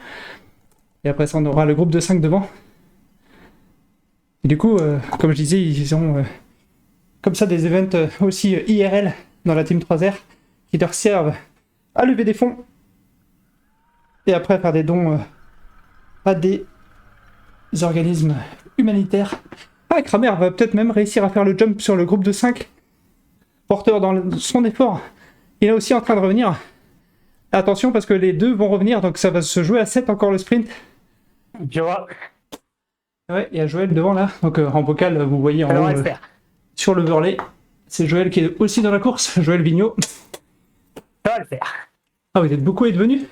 Et après ça on aura le groupe de 5 devant. Et du coup, comme je disais, ils ont comme ça des events aussi IRL dans la team 3R qui leur servent à lever des fonds et après à faire des dons à des organismes humanitaires. Ah, Kramer va peut-être même réussir à faire le jump sur le groupe de 5. Porteur dans son effort. Il est aussi en train de revenir. Attention parce que les deux vont revenir, donc ça va se jouer à 7 encore le sprint. Je vois. Ouais, il y a Joël devant là. Donc en vocal, vous voyez en haut sur le l'overlay. C'est Joël qui est aussi dans la course, Joël Vigneault. Ça va le faire. Ah, vous êtes beaucoup à être venus.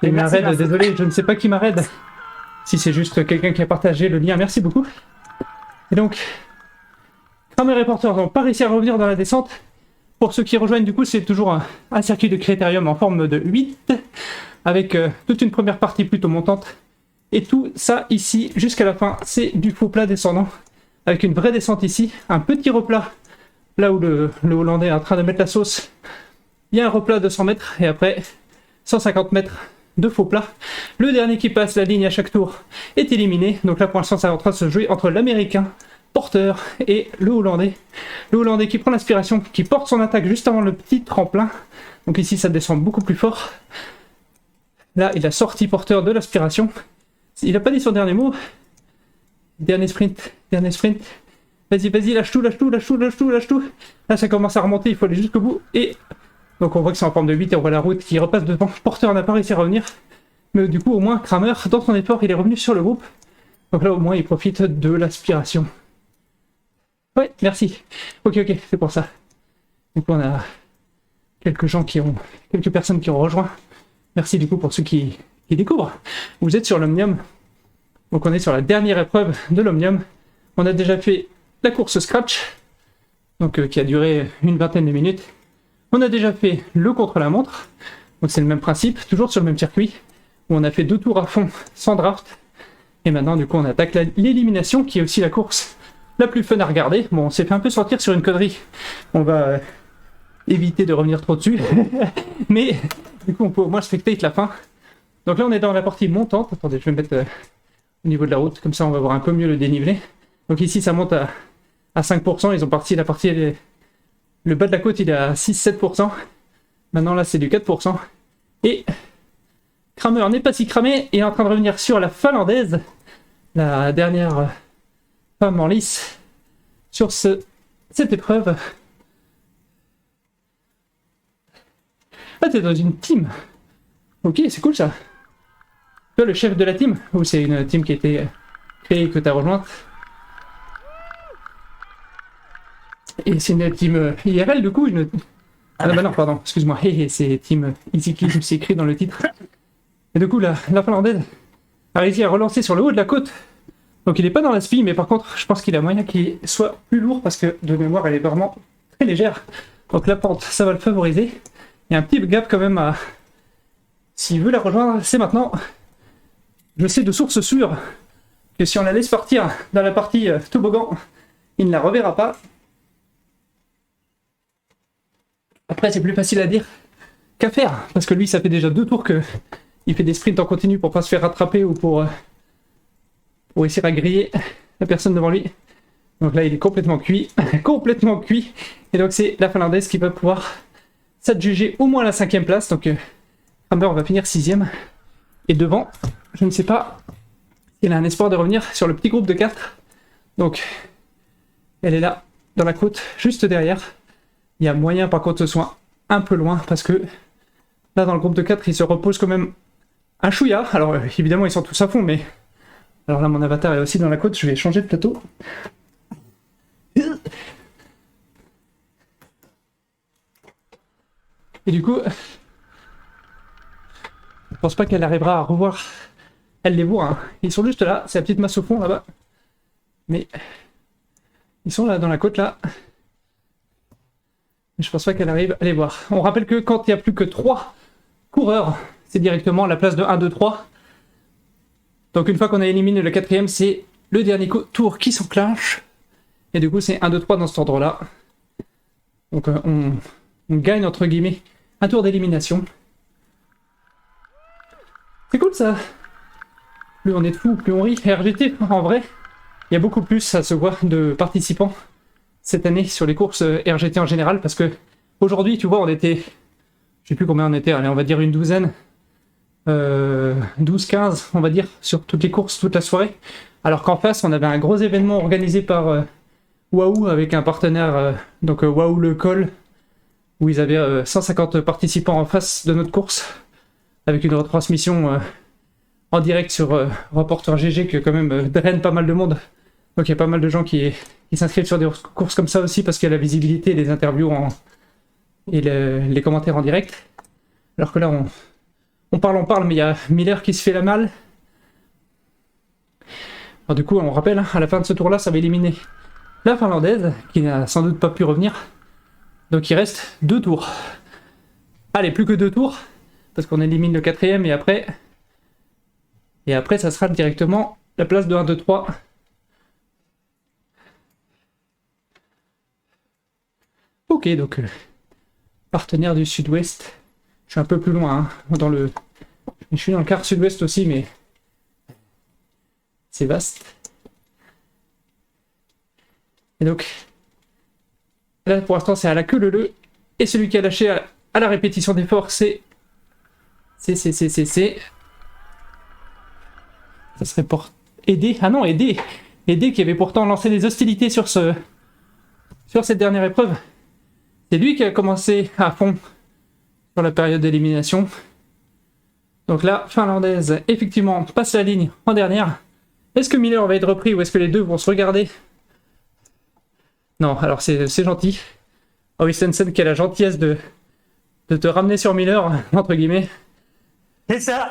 Il m'a merci, raid, merci. désolé, je ne sais pas qui m'a raid. Si c'est juste quelqu'un qui a partagé le lien, merci beaucoup. Et donc, Kramer et Porter n'ont pas réussi à revenir dans la descente. Pour ceux qui rejoignent, du coup, c'est toujours un circuit de critérium en forme de 8, avec toute une première partie plutôt montante. Et tout ça ici, jusqu'à la fin, c'est du faux plat descendant, avec une vraie descente ici, un petit replat, là où le Hollandais est en train de mettre la sauce. Il y a un replat de 100 mètres, et après 150 mètres de faux plat. Le dernier qui passe la ligne à chaque tour est éliminé. Donc là, pour l'instant, ça est en train de se jouer entre l'Américain, Porter, et le Hollandais. Le Hollandais qui prend l'aspiration, qui porte son attaque juste avant le petit tremplin. Donc ici, ça descend beaucoup plus fort. Là, il a sorti Porter de l'aspiration. Il n'a pas dit son dernier mot. Dernier sprint, dernier sprint. Vas-y, vas-y, lâche tout, lâche tout, lâche tout, lâche tout, lâche tout. Là, ça commence à remonter, il faut aller jusqu'au bout. Et donc on voit que c'est en forme de 8 et on voit la route qui repasse devant. Porter n'a pas réussi à revenir. Mais du coup, au moins, Kramer, dans son effort, il est revenu sur le groupe. Donc là, au moins, il profite de l'aspiration. Ouais, merci. Ok, c'est pour ça. Du coup, on a quelques personnes qui ont rejoint. Merci du coup pour ceux qui découvrent. Vous êtes sur l'Omnium. Donc on est sur la dernière épreuve de l'Omnium. On a déjà fait la course Scratch, donc qui a duré une vingtaine de minutes. On a déjà fait le contre-la-montre. Donc c'est le même principe, toujours sur le même circuit, où on a fait 2 tours à fond sans draft. Et maintenant, du coup, on attaque l'élimination, qui est aussi la course la plus fun à regarder. Bon, on s'est fait un peu sortir sur une connerie. On va éviter de revenir trop dessus. Mais, du coup, on peut au moins spectate la fin. Donc là, on est dans la partie montante. Attendez, je vais me mettre au niveau de la route. Comme ça, on va voir un peu mieux le dénivelé. Donc ici, ça monte à 5%. Ils ont parti la partie... Le bas de la côte, il est à 6-7%. Maintenant, là, c'est du 4%. Et Kramer n'est pas si cramé. Il est en train de revenir sur la finlandaise. La dernière femme en lice sur cette épreuve. Ah, t'es dans une team. Ok, c'est cool ça. Toi, le chef de la team? Ou c'est une team qui a été créée et que t'as rejointe? Et c'est une team IRL du coup Ah bah non, pardon, excuse-moi. C'est team Easy Clean, c'est écrit dans le titre. Et du coup, la finlandaise a réussi à relancer sur le haut de la côte. Donc il n'est pas dans la spi, mais par contre, je pense qu'il a moyen qu'il soit plus lourd parce que de mémoire, elle est vraiment très légère. Donc la pente, ça va le favoriser. Il y a un petit gap quand même à... S'il veut la rejoindre, c'est maintenant. Je sais de source sûre que si on la laisse partir dans la partie toboggan, il ne la reverra pas. Après, c'est plus facile à dire qu'à faire, parce que lui, ça fait déjà 2 tours qu'il fait des sprints en continu pour pas se faire rattraper ou pour essayer à griller la personne devant lui. Donc là, il est complètement cuit, complètement cuit. Et donc, c'est la finlandaise qui va pouvoir s'adjuger au moins la 5e place. Donc, Kramer va finir 6e. Et devant, je ne sais pas, il a un espoir de revenir sur le petit groupe de 4. Donc, elle est là, dans la côte, juste derrière. Il y a moyen, par contre, que ce soit un peu loin, parce que là, dans le groupe de 4, il se repose quand même un chouïa. Alors, évidemment, ils sont tous à fond, mais... Alors là, mon avatar est aussi dans la côte, je vais changer de plateau. Et du coup, je pense pas qu'elle arrivera à revoir. Elle les voit, hein. Ils sont juste là, c'est la petite masse au fond là-bas. Mais ils sont là dans la côte là. Mais je pense pas qu'elle arrive à les voir. On rappelle que quand il n'y a plus que 3 coureurs, c'est directement la place de 1, 2, 3. Donc une fois qu'on a éliminé le 4e, c'est le dernier tour qui s'enclenche. Et du coup, c'est 1, 2, 3 dans cet ordre-là. Donc on gagne, entre guillemets, un tour d'élimination. C'est cool ça. Plus on est de fous, plus on rit. RGT, en vrai, il y a beaucoup plus, ça se voit, de participants cette année sur les courses RGT en général. Parce que aujourd'hui, tu vois, on était... Je sais plus combien on était, allez, on va dire une douzaine. 12-15, on va dire, sur toutes les courses, toute la soirée. Alors qu'en face, on avait un gros événement organisé par Wahoo avec un partenaire, donc Wahoo Le Col, où ils avaient 150 participants en face de notre course, avec une retransmission en direct sur Reporter GG, que quand même draine pas mal de monde. Donc il y a pas mal de gens qui s'inscrivent sur des courses comme ça aussi, parce qu'il y a la visibilité, les interviews et les commentaires en direct. Alors que là, On parle, mais il y a Miller qui se fait la malle. Alors, du coup, on rappelle, à la fin de ce tour-là, ça va éliminer la Finlandaise, qui n'a sans doute pas pu revenir. Donc il reste 2 tours. Allez, plus que 2 tours, parce qu'on élimine le 4ème et après... Et après, ça sera directement la place de 1, 2, 3. Ok, donc partenaire du sud-ouest. Je suis un peu plus loin, hein, dans le... Je suis dans le quart sud-ouest aussi, mais... C'est vaste. Et donc... Là, pour l'instant, c'est à la queue leu. Et celui qui a lâché à la répétition d'effort, c'est... Ça serait pour aider. Ah non, aider qui avait pourtant lancé des hostilités sur cette dernière épreuve. C'est lui qui a commencé à fond sur la période d'élimination. Donc là, Finlandaise, effectivement, passe la ligne en dernière. Est-ce que Miller va être repris ou est-ce que les deux vont se regarder? Non, alors c'est gentil. Øystein qui a la gentillesse de te ramener sur Miller, entre guillemets. C'est ça.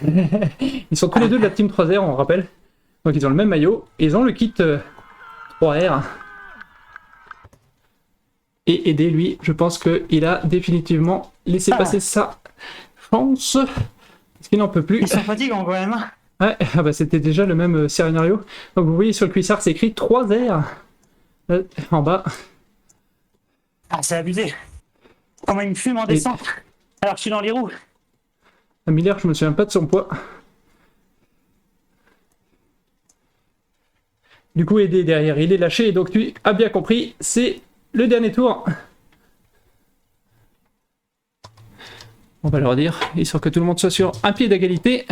Ils sont tous les deux de la team 3R, on rappelle. Donc ils ont le même maillot. Et ils ont le kit 3R. Et Aidé, lui, je pense qu'il a définitivement laissé passer sa chance. Parce qu'il n'en peut plus. Ils sont fatigants quand même. Ouais, ah bah c'était déjà le même scénario. Donc vous voyez sur le cuissard, c'est écrit 3R. En bas. Ah, c'est abusé. Comment il me fume en descente alors que je suis dans les roues. Miller, je me souviens pas de son poids. Du coup, Aidé derrière, il est lâché. Et donc tu as bien compris, c'est le dernier tour. On va leur dire, histoire que tout le monde soit sur un pied d'égalité.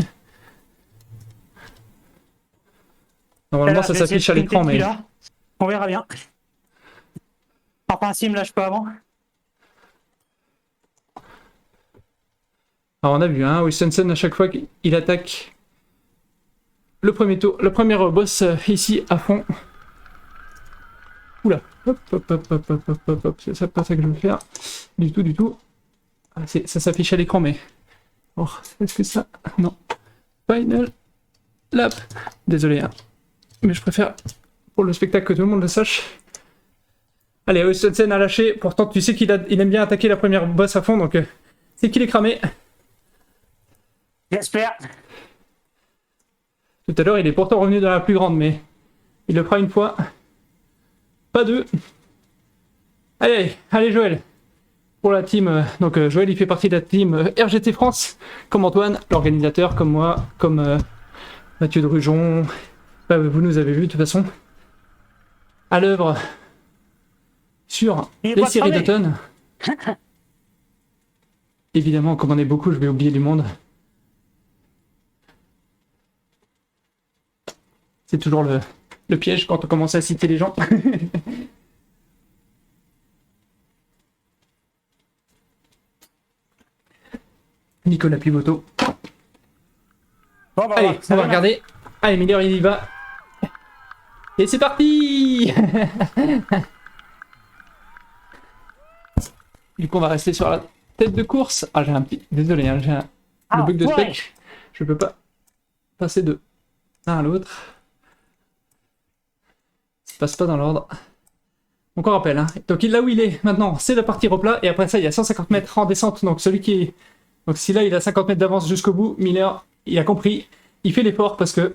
Normalement, ça s'affiche à l'écran, mais... Là. On verra bien. En principe, il me lâche pas avant. Alors on a vu, hein, Øystein à chaque fois qu'il attaque le premier tour, le premier boss ici à fond. Oula, hop, c'est pas ça que je veux faire. Du tout. Ah, ça s'affiche à l'écran, mais... Oh, est-ce que ça... Non. Final lap. Désolé, hein. Mais je préfère, pour le spectacle, que tout le monde le sache. Allez, Øystein a lâché. Pourtant, tu sais qu'il aime bien attaquer la première boss à fond, donc... c'est qu'il est cramé. J'espère. Tout à l'heure, il est pourtant revenu dans la plus grande, mais il le fera une fois. Pas deux. Allez, Joël. Pour la team, donc Joël, il fait partie de la team RGT France, comme Antoine, l'organisateur, comme moi, comme Mathieu Drujon. Bah, vous nous avez vu de toute façon. À l'œuvre sur les séries d'automne. Évidemment, comme on est beaucoup, je vais oublier du monde. C'est toujours le piège quand on commence à citer les gens. Nicolas Pivotto. Bon, bah, allez, on va regarder. Allez, Miller, il y va. Et c'est parti. Du coup, on va rester sur la tête de course. Ah, j'ai un petit... Désolé, hein, j'ai le bug de spec. Je peux pas passer de l'un à l'autre. Passe pas dans l'ordre. Donc on rappelle, hein. Donc là où il est maintenant, c'est la partie replat, et après ça il y a 150 mètres en descente, donc celui qui est... Donc si là il a 50 mètres d'avance jusqu'au bout, Miller, il a compris, il fait l'effort parce que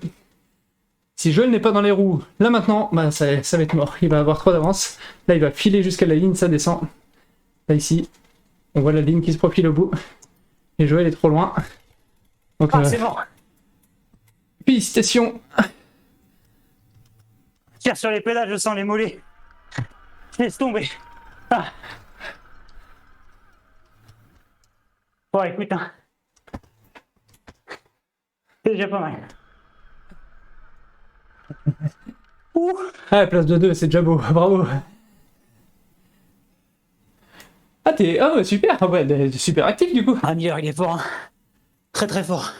si Joël n'est pas dans les roues, là maintenant, bah ça va être mort, il va avoir 3 d'avance, là il va filer jusqu'à la ligne, ça descend. Là ici, on voit la ligne qui se profile au bout, et Joël est trop loin. Donc, c'est mort. Félicitations. Tire sur les pédales, je sens les mollets. Laisse tomber. Ah. Bon, écoute, hein. C'est déjà pas mal. Ouh. Ah, place de 2, c'est déjà beau, bravo. Ah, t'es... Ah, super, ah, ouais, super actif du coup. Ah, Miller, il est fort, hein. Très très fort.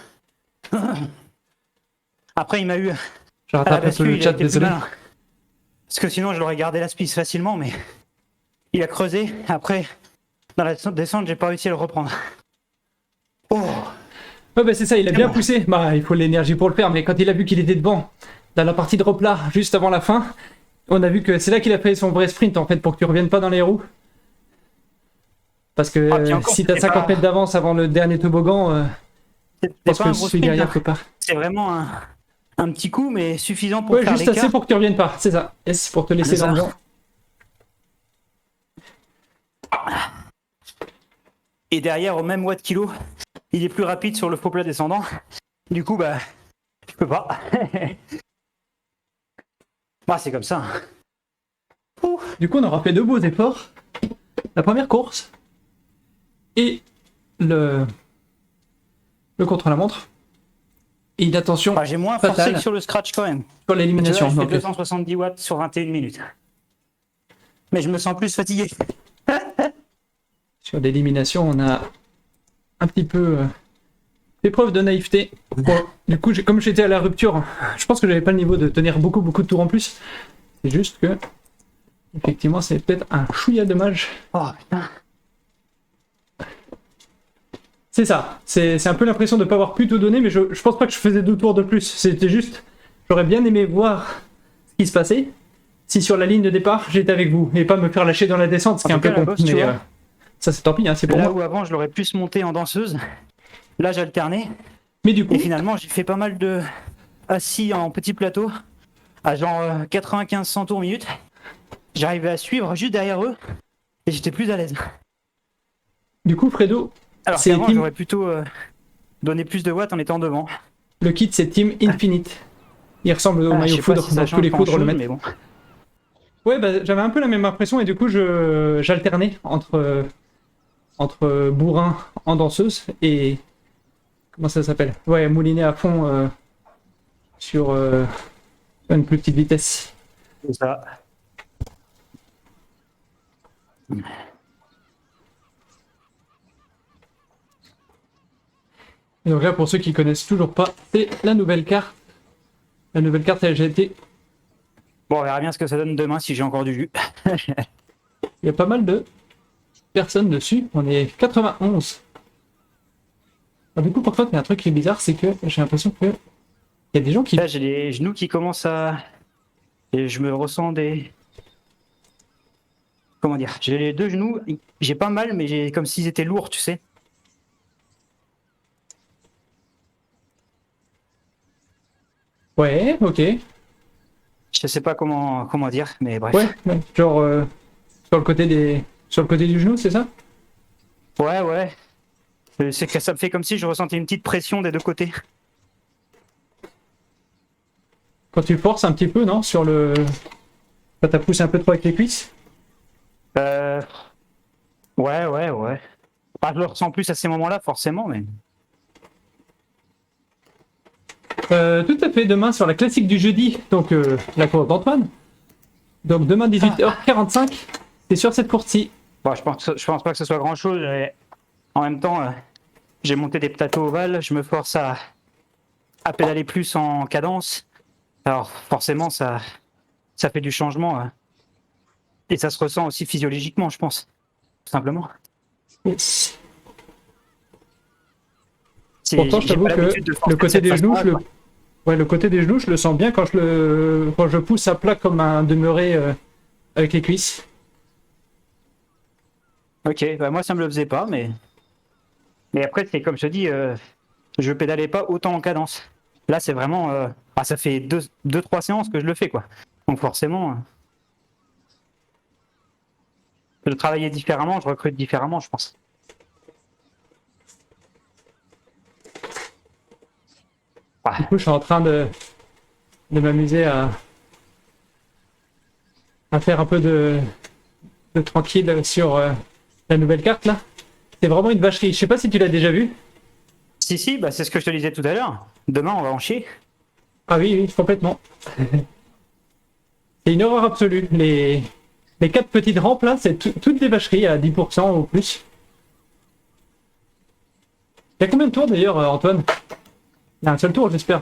Après, il m'a eu... Je rattrape un peu le chat, désolé. Parce que sinon, je l'aurais gardé la spise facilement, mais il a creusé. Après, dans la descente, j'ai pas réussi à le reprendre. Oh. Ouais, bah c'est ça, il a bien poussé. Bah, il faut l'énergie pour le faire, mais quand il a vu qu'il était devant, dans la partie de replat, juste avant la fin, on a vu que c'est là qu'il a fait son vrai sprint, en fait, pour que tu reviennes pas dans les roues. Parce que Ah, puis encore, si t'as c'était 50 pas- mètres d'avance avant le dernier toboggan, je c'était pense pas que un gros celui sprint, derrière hein. peut pas. C'est vraiment un petit coup, mais suffisant pour Ouais, faire juste assez l'écart. pour que tu reviennes pas, c'est ça. Yes, pour te laisser C'est dans le ça. vent. Et derrière, au même watt kilo, il est plus rapide sur le faux plat descendant. Du coup, bah, je peux pas. Bah, c'est comme ça. Du coup, on aura fait 2 beaux efforts. La première course et le contre-la-montre. Et une attention Bah, j'ai moins forcé fatale que sur le scratch quand même. sur Déjà, l'élimination. je fais Donc, 270 watts sur 21 minutes. Mais je me sens plus fatigué. sur l'élimination, on a un petit peu fait preuve de naïveté. Bon, du coup, comme j'étais à la rupture, je pense que j'avais pas le niveau de tenir beaucoup de tours en plus. C'est juste que, effectivement, c'est peut-être un chouïa dommage. Oh putain. C'est ça. C'est un peu l'impression de ne pas avoir pu tout donner, mais je pense pas que je faisais 2 tours de plus. C'était juste, j'aurais bien aimé voir ce qui se passait si sur la ligne de départ j'étais avec vous et pas me faire lâcher dans la descente, ce qui est un peu con. Mais ça, c'est tant pis, hein, c'est pour Là moi. où avant je l'aurais plus monté en danseuse, là j'alternais. Mais du coup, Et finalement j'ai fait pas mal de assis en petit plateau à genre 95-100 tours minute. J'arrivais à suivre juste derrière eux et j'étais plus à l'aise. Fredo, Alors c'est qu'avant team... j'aurais plutôt donné plus de watts en étant devant. le kit c'est Team Infinite. Il ressemble au Je maillot sais pas foudre, si ça donc tous les change foudres le grand-chose, mettent. mais bon. Ouais, bah, j'avais un peu la même impression et du coup j'alternais entre bourrin en danseuse et comment ça s'appelle? Ouais, mouliner à fond sur une plus petite vitesse. C'est ça. Et donc là, pour ceux qui connaissent toujours pas, c'est la nouvelle carte. La nouvelle carte LGT. Bon, on verra bien ce que ça donne demain si j'ai encore du jus. Il y a pas mal de personnes dessus. On est 91. Alors, du coup, par contre, il y a un truc qui est bizarre, c'est que j'ai l'impression que il y a des gens qui... Là j'ai les genoux qui commencent à... Et je me ressens des... Comment dire? J'ai les deux genoux, j'ai pas mal, mais j'ai comme s'ils étaient lourds, tu sais. Ouais, ok. Je sais pas comment dire, mais bref. Ouais, genre sur le côté du genou, c'est ça? Ouais, ouais. C'est que ça me fait comme si je ressentais une petite pression des deux côtés. Quand tu forces un petit peu, non? Sur le... Quand t'as poussé un peu trop avec les cuisses? Euh... Ouais, ouais, ouais. Enfin, je le ressens plus à ces moments-là, forcément, mais... Tout à fait, demain sur la classique du jeudi, donc la course d'Antoine. Donc demain 18h45, c'est sur cette course-ci. Bon, je pense pas que ce soit grand-chose. En même temps, j'ai monté des plateaux ovales, je me force à pédaler plus en cadence. Alors, forcément, ça fait du changement. Et ça se ressent aussi physiologiquement, je pense. Tout simplement. Yes. C'est- Pourtant, je j'ai t'avoue pas que l'habitude de forcer le de côté cette des genoux, façon-là, quoi. ouais, le côté des genoux, je le sens bien quand je pousse à plat comme un demeuré avec les cuisses. Ok, bah moi ça me le faisait pas, mais après c'est comme je te dis, je pédalais pas autant en cadence. Là c'est vraiment, ça fait deux, trois séances que je le fais quoi. Donc forcément, je travaillais différemment, je recrute différemment, je pense. Du coup, je suis en train de m'amuser à faire un peu de tranquille sur la nouvelle carte là. C'est vraiment une vacherie. Je sais pas si tu l'as déjà vu. Si, bah c'est ce que je te disais tout à l'heure. Demain on va en chier. Ah oui, oui, complètement. C'est une horreur absolue. Les 4 petites rampes là, c'est toutes des vacheries à 10% ou plus. Il y a combien de tours d'ailleurs, Antoine? Il y a un seul tour, j'espère.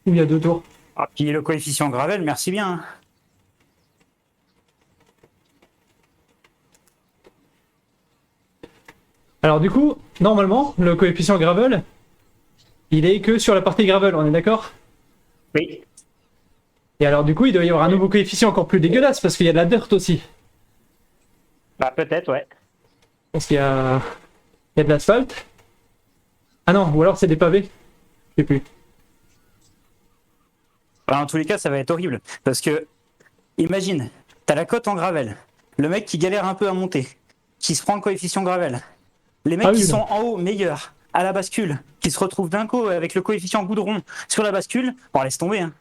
Ou il y a 2 tours? Ah, puis le coefficient Gravel, merci bien. Hein. Alors du coup, normalement, le coefficient gravel, Il est que sur la partie gravel, on est d'accord? Oui. Et alors du coup, il doit y avoir un nouveau coefficient encore plus dégueulasse parce qu'il y a de la dirt aussi. Bah peut-être, ouais. Parce qu'il y a de l'asphalte. Ah non, ou alors c'est des pavés. Je sais plus. Bah, en tous les cas, ça va être horrible. Parce que, imagine, t'as la côte en gravel. Le mec qui galère un peu à monter, qui se prend le coefficient gravel. Les mecs Ah qui oui, sont non. en haut, meilleurs, à la bascule, qui se retrouvent d'un coup avec le coefficient goudron sur la bascule, bon, laisse tomber. Hein.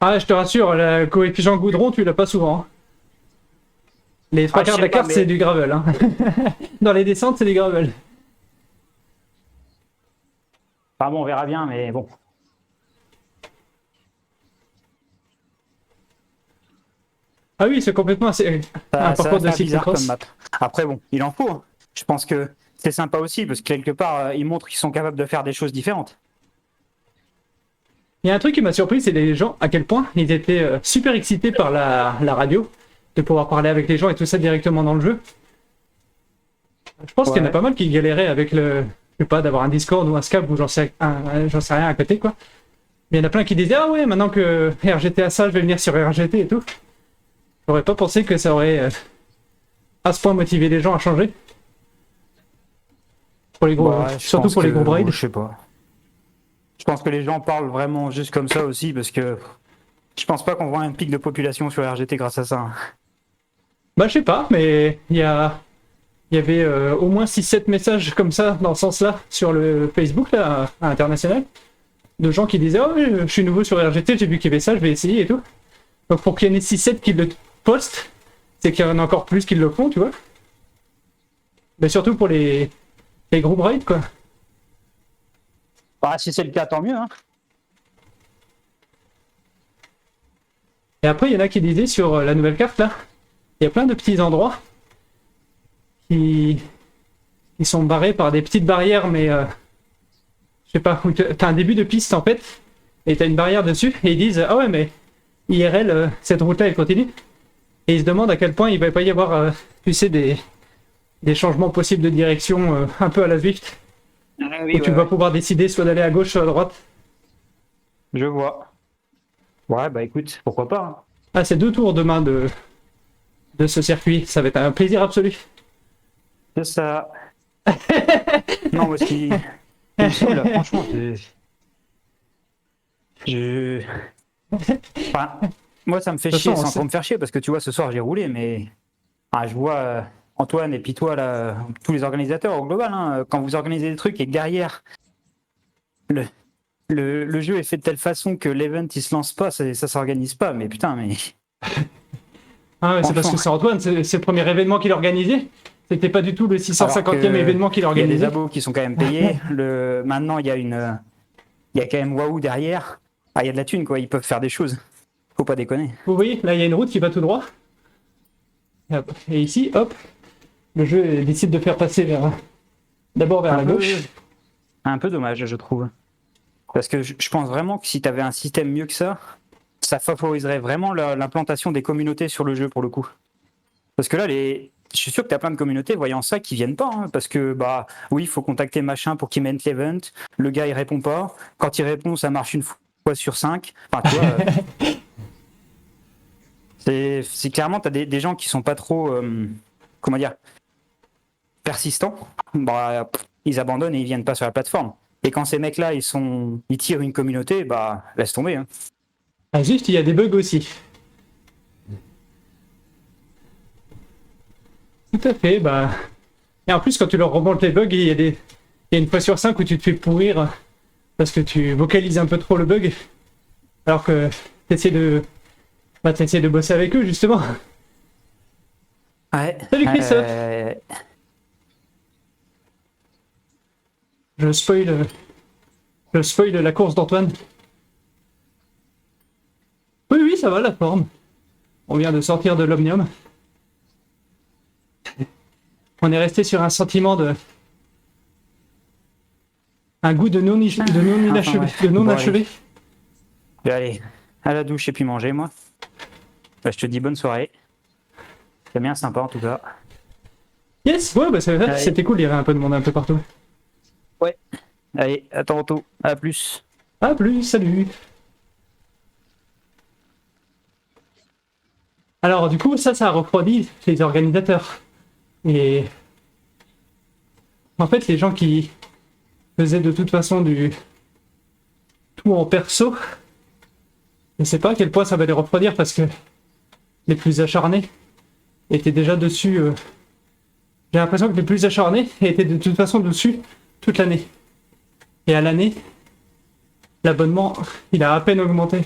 Ah, je te rassure, le coefficient goudron, tu l'as pas souvent, hein. Les trois Ah, je quarts de sais la pas, carte, c'est mais. du gravel, hein. Dans les descentes, c'est du gravel. Enfin bon, on verra bien, mais bon. Ah oui, c'est complètement un Ça parcours va de faire bizarre comme cyclocross. map. Après, bon, il en faut. Hein. Je pense que c'est sympa aussi, parce que quelque part, ils montrent qu'ils sont capables de faire des choses différentes. Il y a un truc qui m'a surpris, c'est les gens, à quel point ils étaient super excités par la radio, de pouvoir parler avec les gens et tout ça directement dans le jeu. Je pense qu'il y en a Ouais. pas mal qui galéraient avec je sais pas, d'avoir un Discord ou un Skype ou j'en sais rien à côté, quoi. Mais il y en a plein qui disaient, ah ouais, maintenant que RGT a ça, je vais venir sur RGT et tout. J'aurais pas pensé que ça aurait à ce point motivé les gens à changer. Pour les gros, Bah, je surtout pense pour les gros que, braids. je sais pas. Je pense que les gens parlent vraiment juste comme ça aussi, parce que je pense pas qu'on voit un pic de population sur RGT grâce à ça. Hein. Bah je sais pas, mais il y avait au moins 6-7 messages comme ça, dans ce sens-là, sur le Facebook là, à international, de gens qui disaient, oh oui, je suis nouveau sur RGT, j'ai vu qu'il y avait ça, je vais essayer et tout. Donc pour qu'il y en ait 6-7 qui le postent, c'est qu'il y en a encore plus qui le font, tu vois. Mais surtout pour les gros raids, quoi. Bah, si c'est le cas, tant mieux. Hein. Et après, il y en a qui disaient sur la nouvelle carte, là, il y a plein de petits endroits qui, qui sont barrés par des petites barrières, mais je sais pas, où t'as un début de piste en fait, et t'as une barrière dessus, et ils disent, ah ouais, mais IRL, cette route-là, elle continue. Et ils se demandent à quel point il va pas y avoir, tu sais, des changements possibles de direction un peu à la Zwift, Ah où tu vas pouvoir décider soit d'aller à gauche, soit à droite. Je vois. Ouais, bah écoute, pourquoi pas. Hein. Ah, c'est 2 tours demain de ce circuit, ça va être un plaisir absolu. C'est ça. Non, moi, ce qui me saoule, là, franchement, je... Enfin, moi, ça me fait De toute chier façon, sans trop me faire chier, parce que tu vois, ce soir, j'ai roulé, mais je vois Antoine et puis toi, là, tous les organisateurs au global, hein, quand vous organisez des trucs et que derrière, le, le jeu est fait de telle façon que l'event, il se lance pas, ça s'organise pas, mais putain, mais... ah ouais, c'est parce Franchement. que c'est Antoine, c'est le premier événement qu'il organisait. C'était pas du tout le Alors 650e que événement qu'il il y a des organisait. abos qui sont quand même payés. Maintenant, il y a il y a quand même Waouh derrière. Ah, il y a de la thune, quoi. Ils peuvent faire des choses. Faut pas déconner. Vous voyez, là il y a une route qui va tout droit. Et, hop. Et ici, hop, le jeu décide de faire passer d'abord vers la gauche. Un peu dommage, je trouve. Parce que je pense vraiment que si tu avais un système mieux que ça favoriserait vraiment l'implantation des communautés sur le jeu pour le coup. Parce que là, je suis sûr que tu as plein de communautés voyant ça qui viennent pas. Hein, parce que, bah, oui, il faut contacter machin pour qu'il mène l'event. Le gars, il répond pas. Quand il répond, ça marche une fois sur 5. Enfin, tu vois. C'est clairement, tu as des gens qui sont pas trop, comment dire, persistants. Bah, ils abandonnent et ils viennent pas sur la plateforme. Et quand ces mecs-là, ils tirent une communauté, bah, laisse tomber. Hein. Ah, juste, il y a des bugs aussi. Tout à fait, bah. Et en plus, quand tu leur remontes les bugs, il y a une fois sur 5 où tu te fais pourrir parce que tu vocalises un peu trop le bug. Alors que t'essaies de bosser avec eux, justement. Ouais. Salut Christophe. Je spoil la course d'Antoine. Oui, oui, ça va la forme. On vient de sortir de l'Omnium. On est resté sur un sentiment un goût de non inachevé. ouais. De non Bon, achevé. Je vais aller à la douche et puis manger, moi. Bah, je te dis bonne soirée. C'est bien sympa, en tout cas. Yes, ouais, bah c'est vrai, Allez. c'était cool, il y avait un peu de monde un peu partout. Ouais. Allez, à tantôt. À plus. À plus, salut. Alors du coup, ça a refroidi les organisateurs. Et en fait, les gens qui faisaient de toute façon du tout en perso, je sais pas à quel point ça va les refroidir parce que les plus acharnés étaient déjà dessus. J'ai l'impression que les plus acharnés étaient de toute façon dessus toute l'année. Et à l'année, l'abonnement, il a à peine augmenté.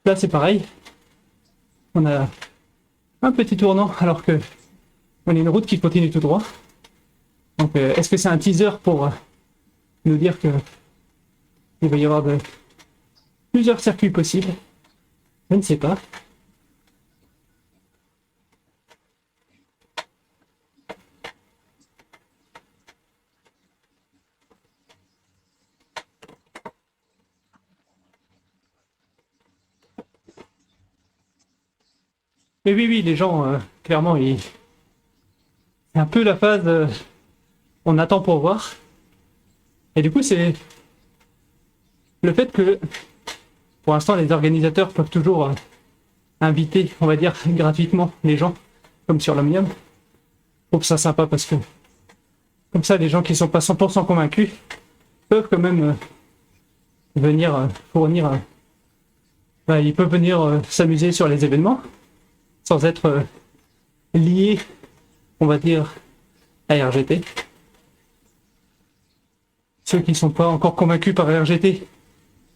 Là, c'est pareil. On a un petit tournant alors que on a une route qui continue tout droit. Donc, est-ce que c'est un teaser pour nous dire que il va y avoir plusieurs circuits possibles? Je ne sais pas. Mais oui, les gens, clairement, c'est un peu la phase on attend pour voir. Et du coup, c'est le fait que, pour l'instant, les organisateurs peuvent toujours inviter, on va dire, gratuitement les gens, comme sur l'Omnium. Je trouve ça sympa parce que, comme ça, les gens qui sont pas 100% convaincus peuvent quand même venir fournir... ils peuvent venir s'amuser sur les événements sans être liés, on va dire, à RGT. Ceux qui sont pas encore convaincus par RGT,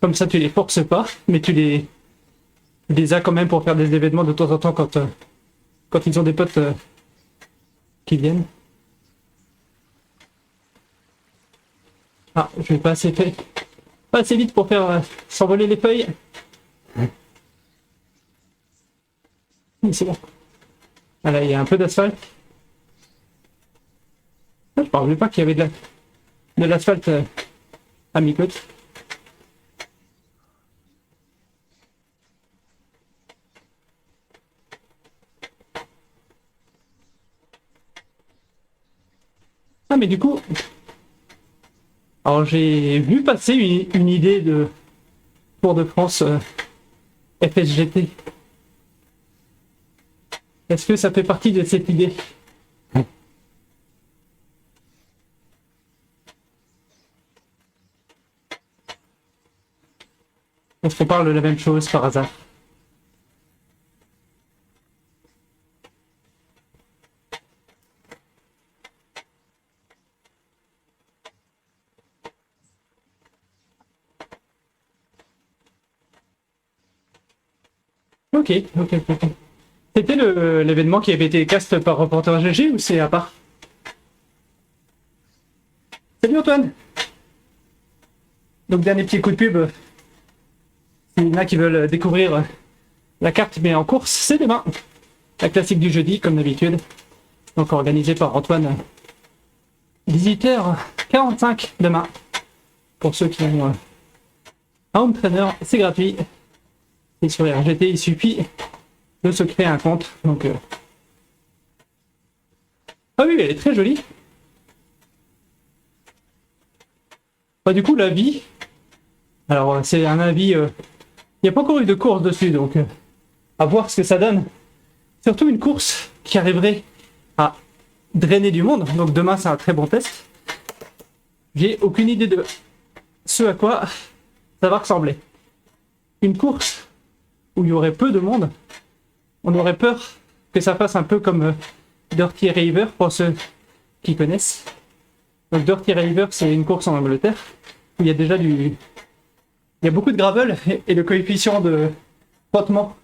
comme ça tu les forces pas, mais tu les as quand même pour faire des événements de temps en temps quand ils ont des potes qui viennent. Ah, je vais pas assez vite pour faire s'envoler les feuilles. Oui, c'est bon. Ah là, il y a un peu d'asphalte. Je ne parlais pas qu'il y avait de l'asphalte à mi-côte. Ah, mais du coup, alors j'ai vu passer une idée de Tour de France FSGT. Est-ce que ça fait partie de cette idée? Est-ce qu'on parle de la même chose par hasard? Ok. C'était l'événement qui avait été cast par Reporter GG ou c'est à part? Salut Antoine! Donc dernier petit coup de pub. S'il y en a qui veulent découvrir la carte mais en course, c'est demain. La classique du jeudi, comme d'habitude. Donc organisée par Antoine. 18h45 demain. Pour ceux qui ont un home trainer, c'est gratuit. Et sur RGT, il suffit de se créer un compte. Donc, ah oui, elle est très jolie. Bah, du coup, la vie. Alors, c'est un avis. Il n'y a pas encore eu de course dessus, donc à voir ce que ça donne. Surtout une course qui arriverait à drainer du monde. Donc, demain, c'est un très bon test. J'ai aucune idée de ce à quoi ça va ressembler. Une course où il y aurait peu de monde, on aurait peur que ça fasse un peu comme Dirty River pour ceux qui connaissent. Donc Dirty River, c'est une course en Angleterre où il y a déjà il y a beaucoup de gravel et le coefficient de frottement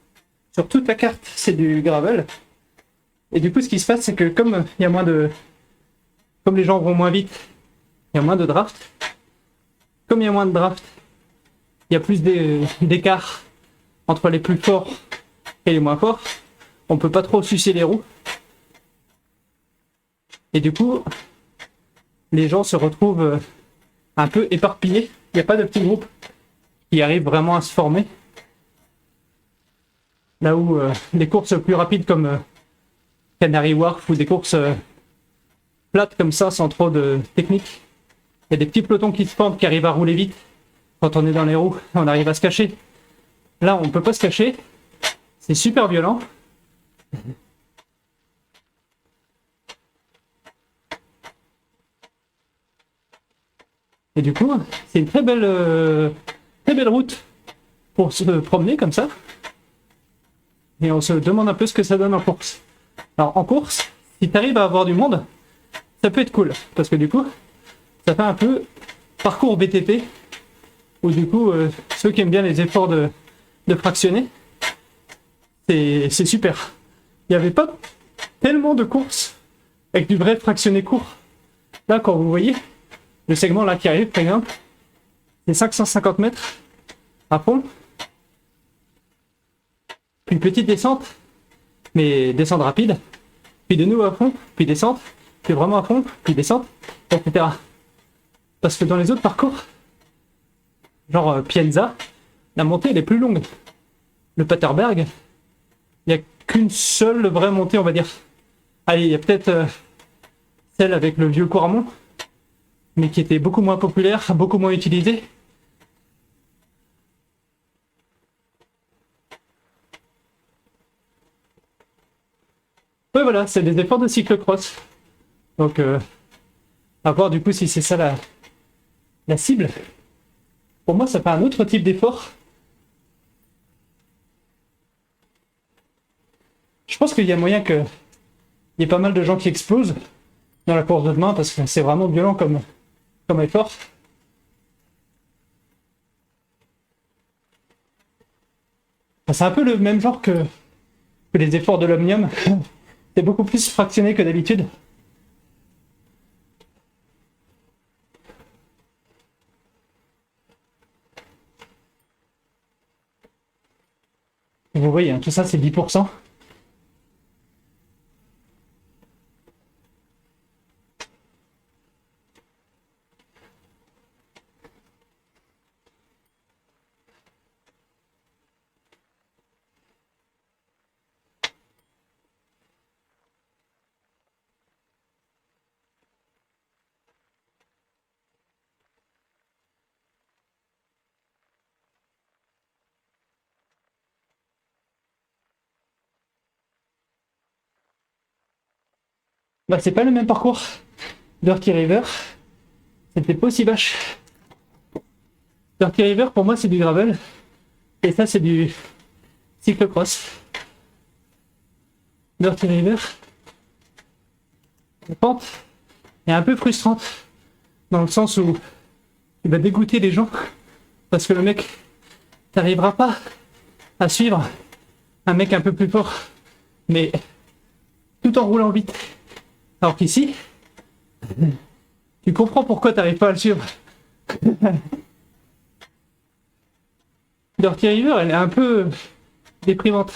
sur toute la carte, c'est du gravel. Et du coup, ce qui se passe, c'est que comme les gens vont moins vite, il y a moins de draft. Comme il y a moins de draft, il y a plus d'écart entre les plus forts et les moins forts. On peut pas trop sucer les roues. Et du coup, les gens se retrouvent un peu éparpillés. Il n'y a pas de petits groupes qui arrivent vraiment à se former. Là où les courses plus rapides comme Canary Wharf ou des courses plates comme ça sans trop de technique. Il y a des petits pelotons qui se forment, qui arrivent à rouler vite. Quand on est dans les roues, on arrive à se cacher. Là, on peut pas se cacher. C'est super violent. Et du coup, c'est une très belle route pour se promener comme ça. Et on se demande un peu ce que ça donne en course. Alors en course, si tu arrives à avoir du monde, ça peut être cool. Parce que du coup, ça fait un peu parcours BTP. Où du coup, ceux qui aiment bien les efforts de fractionner, c'est super. Il n'y avait pas tellement de courses avec du vrai fractionné court. Là, quand vous voyez, le segment là qui arrive, par exemple, c'est 550 mètres à fond. Puis une petite descente, mais descente rapide. Puis de nouveau à fond, puis descente, puis vraiment à fond, puis descente, etc. Parce que dans les autres parcours, genre Pienza, la montée elle est plus longue. Le Paterberg, il n'y a qu'une seule vraie montée, on va dire. Allez, il y a peut-être celle avec le vieux Couramont, mais qui était beaucoup moins populaire, beaucoup moins utilisée. Ouais, voilà, c'est des efforts de cyclocross. Donc, à voir du coup si c'est ça la cible. Pour moi, ça fait un autre type d'effort. Je pense qu'il y a moyen qu'il y ait pas mal de gens qui explosent dans la course de demain parce que c'est vraiment violent comme effort. Enfin, c'est un peu le même genre que les efforts de l'Omnium. C'est beaucoup plus fractionné que d'habitude. Vous voyez, hein, tout ça c'est 10%. Bah, c'est pas le même parcours. Dirty River, c'était pas aussi vache. Dirty River, pour moi, c'est du gravel. Et ça, c'est du cyclocross. Dirty River, la pente est un peu frustrante. Dans le sens où il va dégoûter les gens. Parce que le mec, t'arriveras pas à suivre un mec un peu plus fort. Mais tout en roulant vite. Alors qu'ici, tu comprends pourquoi t'arrives pas à le suivre. Dirty River, elle est un peu déprimante.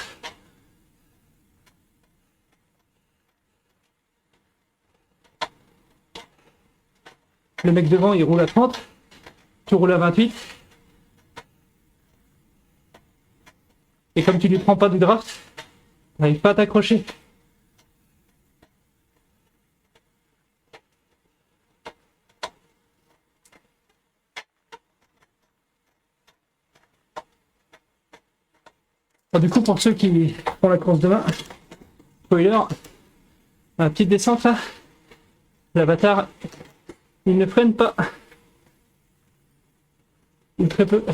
Le mec devant, il roule à 30, tu roules à 28. Et comme tu lui prends pas du draft, t'arrives pas à t'accrocher. Alors, du coup, pour ceux qui font la course demain, spoiler, la petite descente là, l'avatar, il ne freine pas. Ou très peu.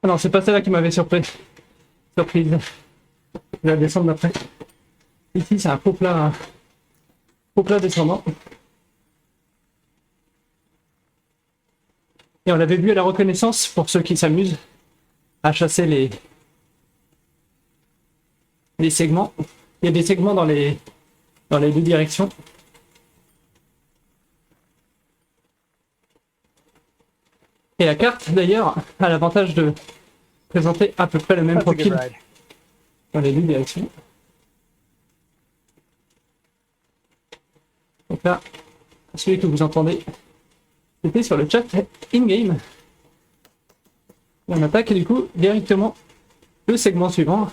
Ah non, c'est pas celle-là qui m'avait surprise. La descente d'après. Ici, c'est un faux plat descendant. Et on l'avait vu à la reconnaissance pour ceux qui s'amusent à chasser les segments. Il y a des segments dans les deux directions. Et la carte, d'ailleurs, a l'avantage de présenter à peu près le même profil dans les deux directions. Donc là, celui que vous entendez, c'était sur le chat in-game. Et on attaque du coup directement le segment suivant.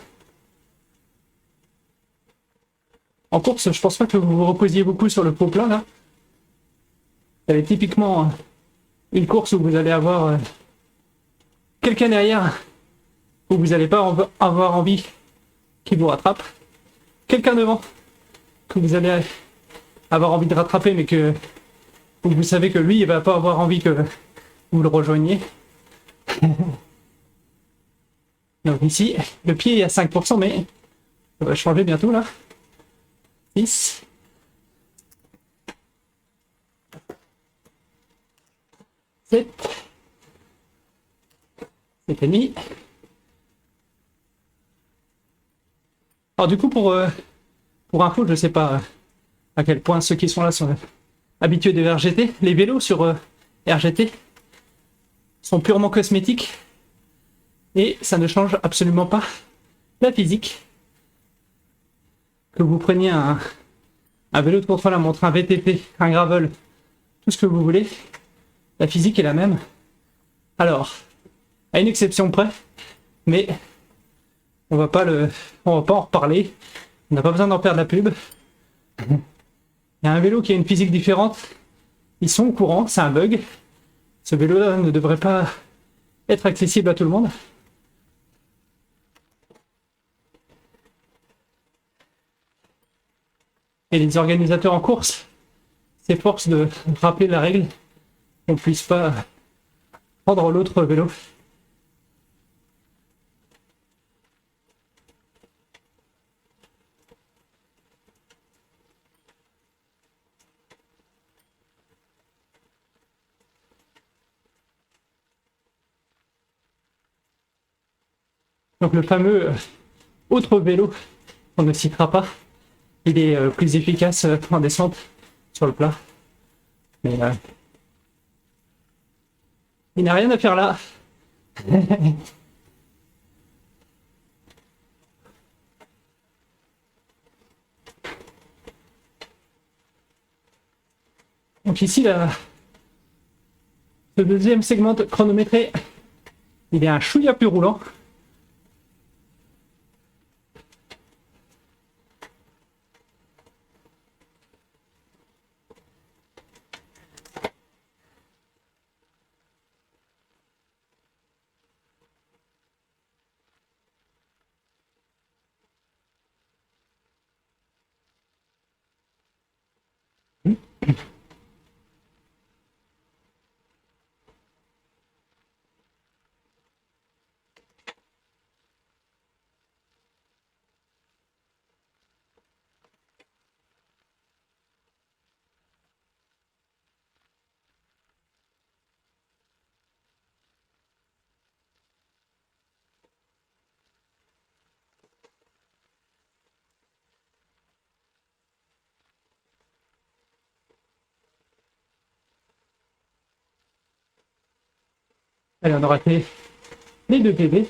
En course, je pense pas que vous vous reposiez beaucoup sur le pot plat là. Ça va être typiquement une course où vous allez avoir quelqu'un derrière où vous n'allez pas avoir envie qu'il vous rattrape. Quelqu'un devant que vous allez avoir envie de rattraper mais que vous savez que lui il va pas avoir envie que vous le rejoigniez. Donc ici, le pied est à 5% mais ça va changer bientôt là. 6. 7. 7,5. Alors du coup pour info, je sais pas à quel point ceux qui sont là sont habitués des RGT. Les vélos sur RGT sont purement cosmétiques et ça ne change absolument pas la physique. Que vous preniez un vélo de contre-la-montre, un VTT, un gravel, tout ce que vous voulez, la physique est la même. Alors, à une exception près, mais on va pas en reparler. On n'a pas besoin d'en faire de la pub. Il y a un vélo qui a une physique différente. Ils sont au courant, c'est un bug. Ce vélo-là ne devrait pas être accessible à tout le monde. Et les organisateurs en course s'efforcent de rappeler la règle qu'on ne puisse pas prendre l'autre vélo. Donc le fameux autre vélo qu'on ne citera pas, il est plus efficace en descente sur le plat. Mais il n'a rien à faire là. Donc ici, là, le deuxième segment chronométré, il est un chouïa plus roulant. Allez, on a raté les deux PV.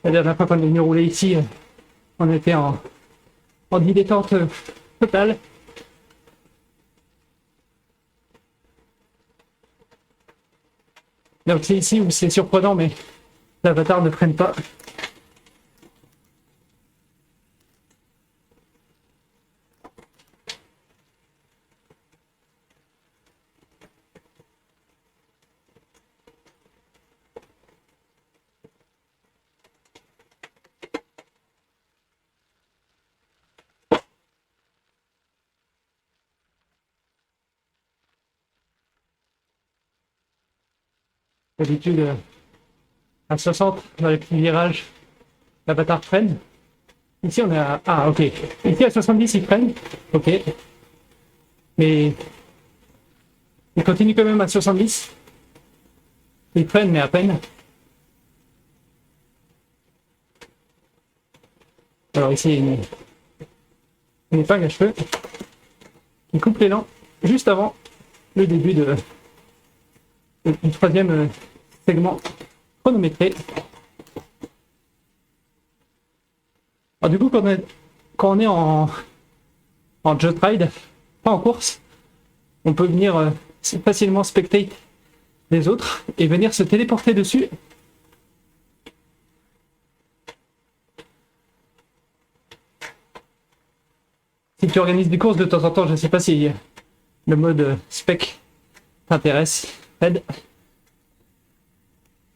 La dernière fois qu'on est venu rouler ici, on était en dilettante totale. Donc c'est ici où c'est surprenant, mais l'avatar ne freine pas. D'habitude, à 60 dans les petits virages, l'avatar freine. Ici, on est à... Ah, ok. Ici, à 70, il freine. Ok. Mais... il continue quand même à 70. Il freine, mais à peine. Alors ici, il y a une épingle à cheveux qui coupe l'élan juste avant le début du troisième segment chronométré. Alors du coup, quand on est en jet ride, pas en course, on peut venir facilement spectate les autres et venir se téléporter dessus. Si tu organises des courses de temps en temps, je sais pas si le mode spec t'intéresse, Fred.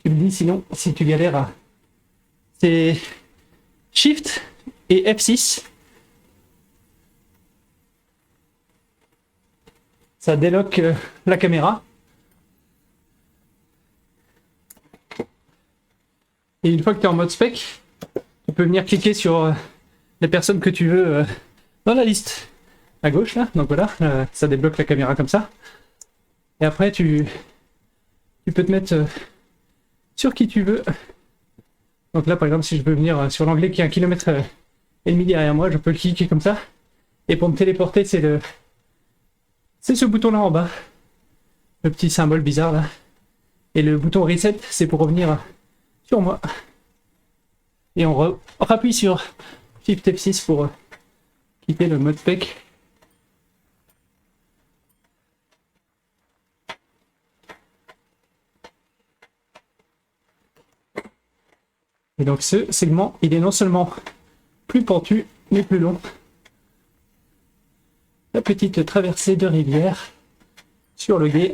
Tu me dis sinon, si tu galères, c'est Shift et F6. Ça déloque la caméra. Et une fois que tu es en mode spec, tu peux venir cliquer sur les personnes que tu veux dans la liste à gauche là. Donc voilà, ça débloque la caméra comme ça. Et après tu peux te mettre sur qui tu veux. Donc là par exemple si je veux venir sur l'anglais qui est 1,5 km derrière moi, je peux cliquer comme ça. Et pour me téléporter, c'est ce bouton là en bas. Le petit symbole bizarre là. Et le bouton reset, c'est pour revenir sur moi. Et on rappuie sur Shift F6 pour quitter le mode spec. Et donc ce segment, il est non seulement plus pentu, mais plus long. La petite traversée de rivière sur le gué.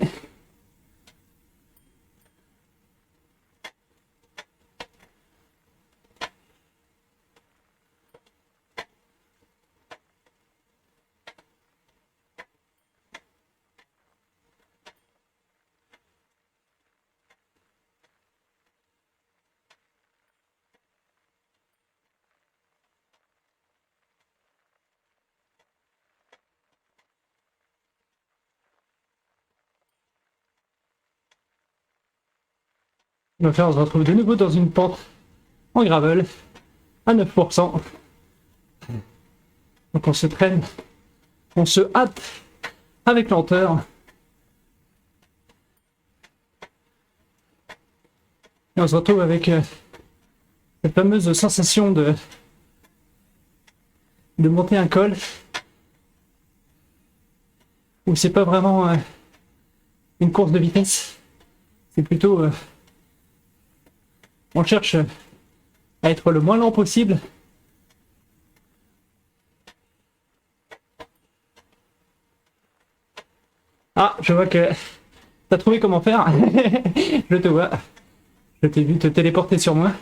Donc là, on se retrouve de nouveau dans une pente en gravel à 9%. Donc on se traîne, on se hâte avec lenteur. Et on se retrouve avec cette fameuse sensation de monter un col où c'est pas vraiment une course de vitesse, c'est plutôt on cherche à être le moins lent possible. Ah, je vois que t'as trouvé comment faire. Je te vois. Je t'ai vu te téléporter sur moi.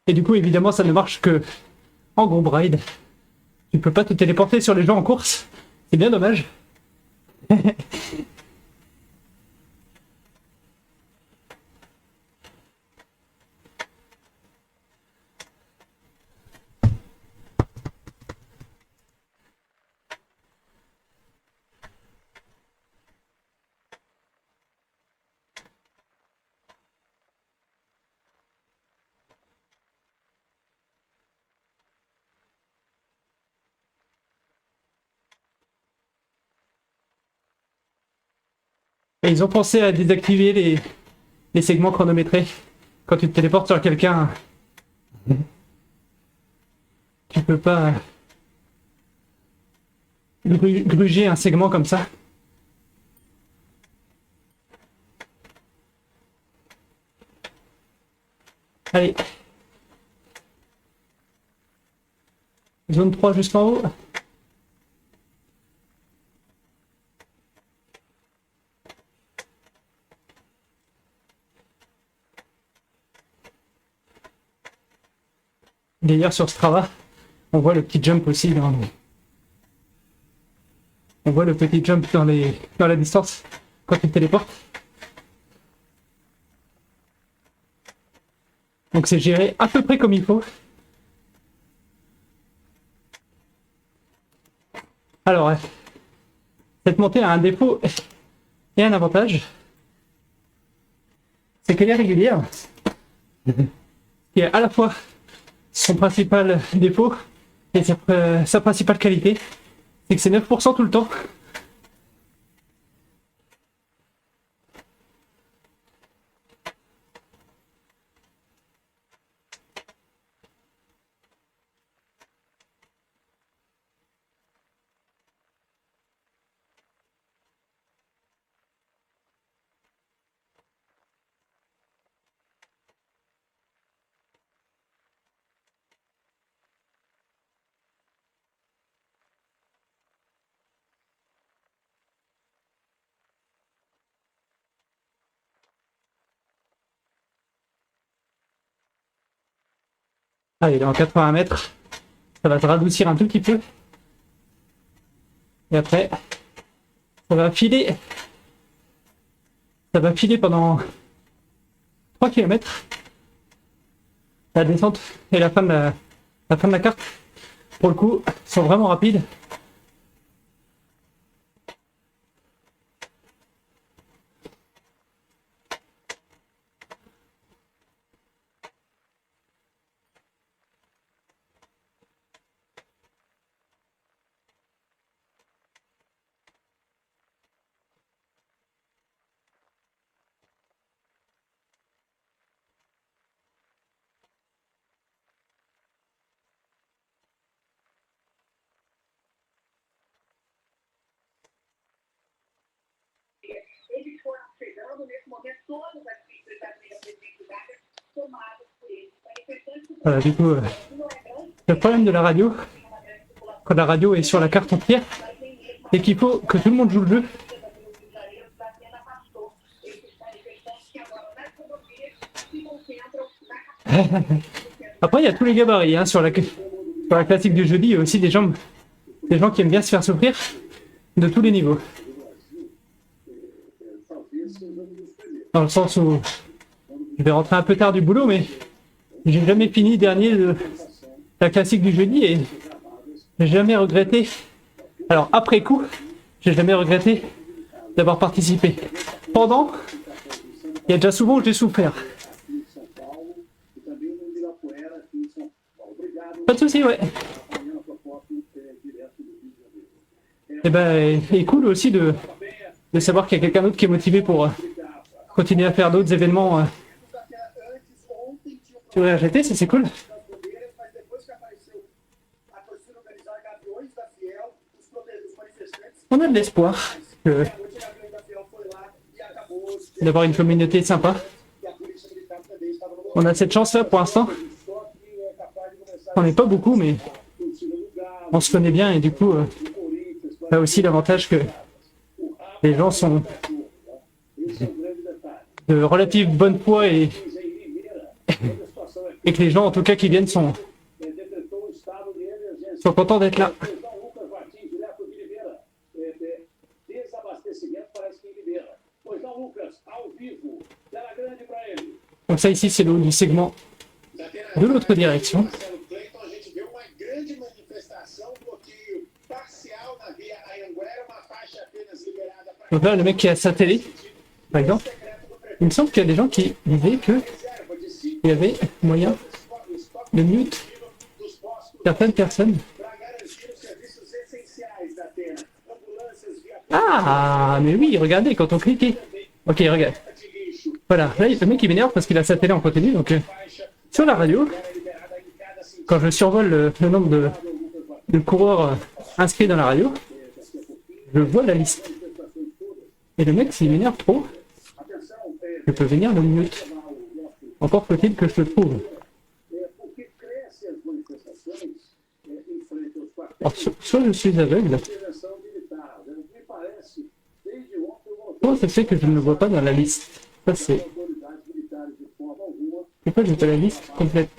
Et du coup, évidemment, ça ne marche que en group ride. Tu peux pas te téléporter sur les gens en course. C'est bien dommage. Et ils ont pensé à désactiver les segments chronométrés. Quand tu te téléportes sur quelqu'un, tu peux pas gruger un segment comme ça. Allez. Zone 3 jusqu'en haut. D'ailleurs sur Strava, on voit le petit jump aussi on voit le petit jump dans la distance quand tu te téléportes. Donc c'est géré à peu près comme il faut. Alors, cette montée a un défaut et un avantage. C'est qu'elle est régulière. Qui est à la fois son principal défaut et sa principale qualité. C'est que c'est 9% tout le temps. Allez, dans 80 mètres, ça va te radoucir un tout petit peu. Et après, ça va filer. Ça va filer pendant 3 km. La descente et la fin de la carte, pour le coup, sont vraiment rapides. Eles foram chegando nesse momento, todas as pistas da Avenida Presidente Vargas tomadas por eles. Manifestantes do Voilà, du coup, le problème de la radio, quand la radio est sur la carte entière, c'est qu'il faut que tout le monde joue le jeu. Après, il y a tous les gabarits. Hein, sur la classique du jeudi, il y a aussi des gens qui aiment bien se faire souffrir de tous les niveaux. Dans le sens où je vais rentrer un peu tard du boulot, mais j'ai jamais fini dernier de la classique du jeudi et j'ai jamais regretté. Alors après coup, j'ai jamais regretté d'avoir participé. Pendant, il y a déjà souvent où j'ai souffert. Pas de soucis, ouais. Et ben, et cool aussi de savoir qu'il y a quelqu'un d'autre qui est motivé pour continuer à faire d'autres événements sur le RGT, ça c'est cool. On a de l'espoir d'avoir une communauté sympa. On a cette chance-là pour l'instant. On n'est pas beaucoup, mais on se connaît bien et du coup, ça a aussi l'avantage que les gens sont de relative bonne foi et que les gens, en tout cas, qui viennent sont contents d'être là. Donc ça ici, c'est le haut du segment de l'autre direction. Donc là, le mec qui a sa télé, par exemple, il me semble qu'il y a des gens qui disaient qu'il y avait moyen de mute certaines personnes. Ah, mais oui, regardez, quand on cliquait. Ok, regarde. Voilà, là, le mec il m'énerve parce qu'il a sa télé en continu, donc sur la radio, quand je survole le nombre de coureurs inscrits dans la radio, je vois la liste. Et le mec, s'il m'énerve trop, je peux venir le mute. Encore faut-il que je le trouve. Alors, soit je suis aveugle, soit ça fait que je ne le vois pas dans la liste. Ça c'est... Pourquoi j'ai pas la liste complète?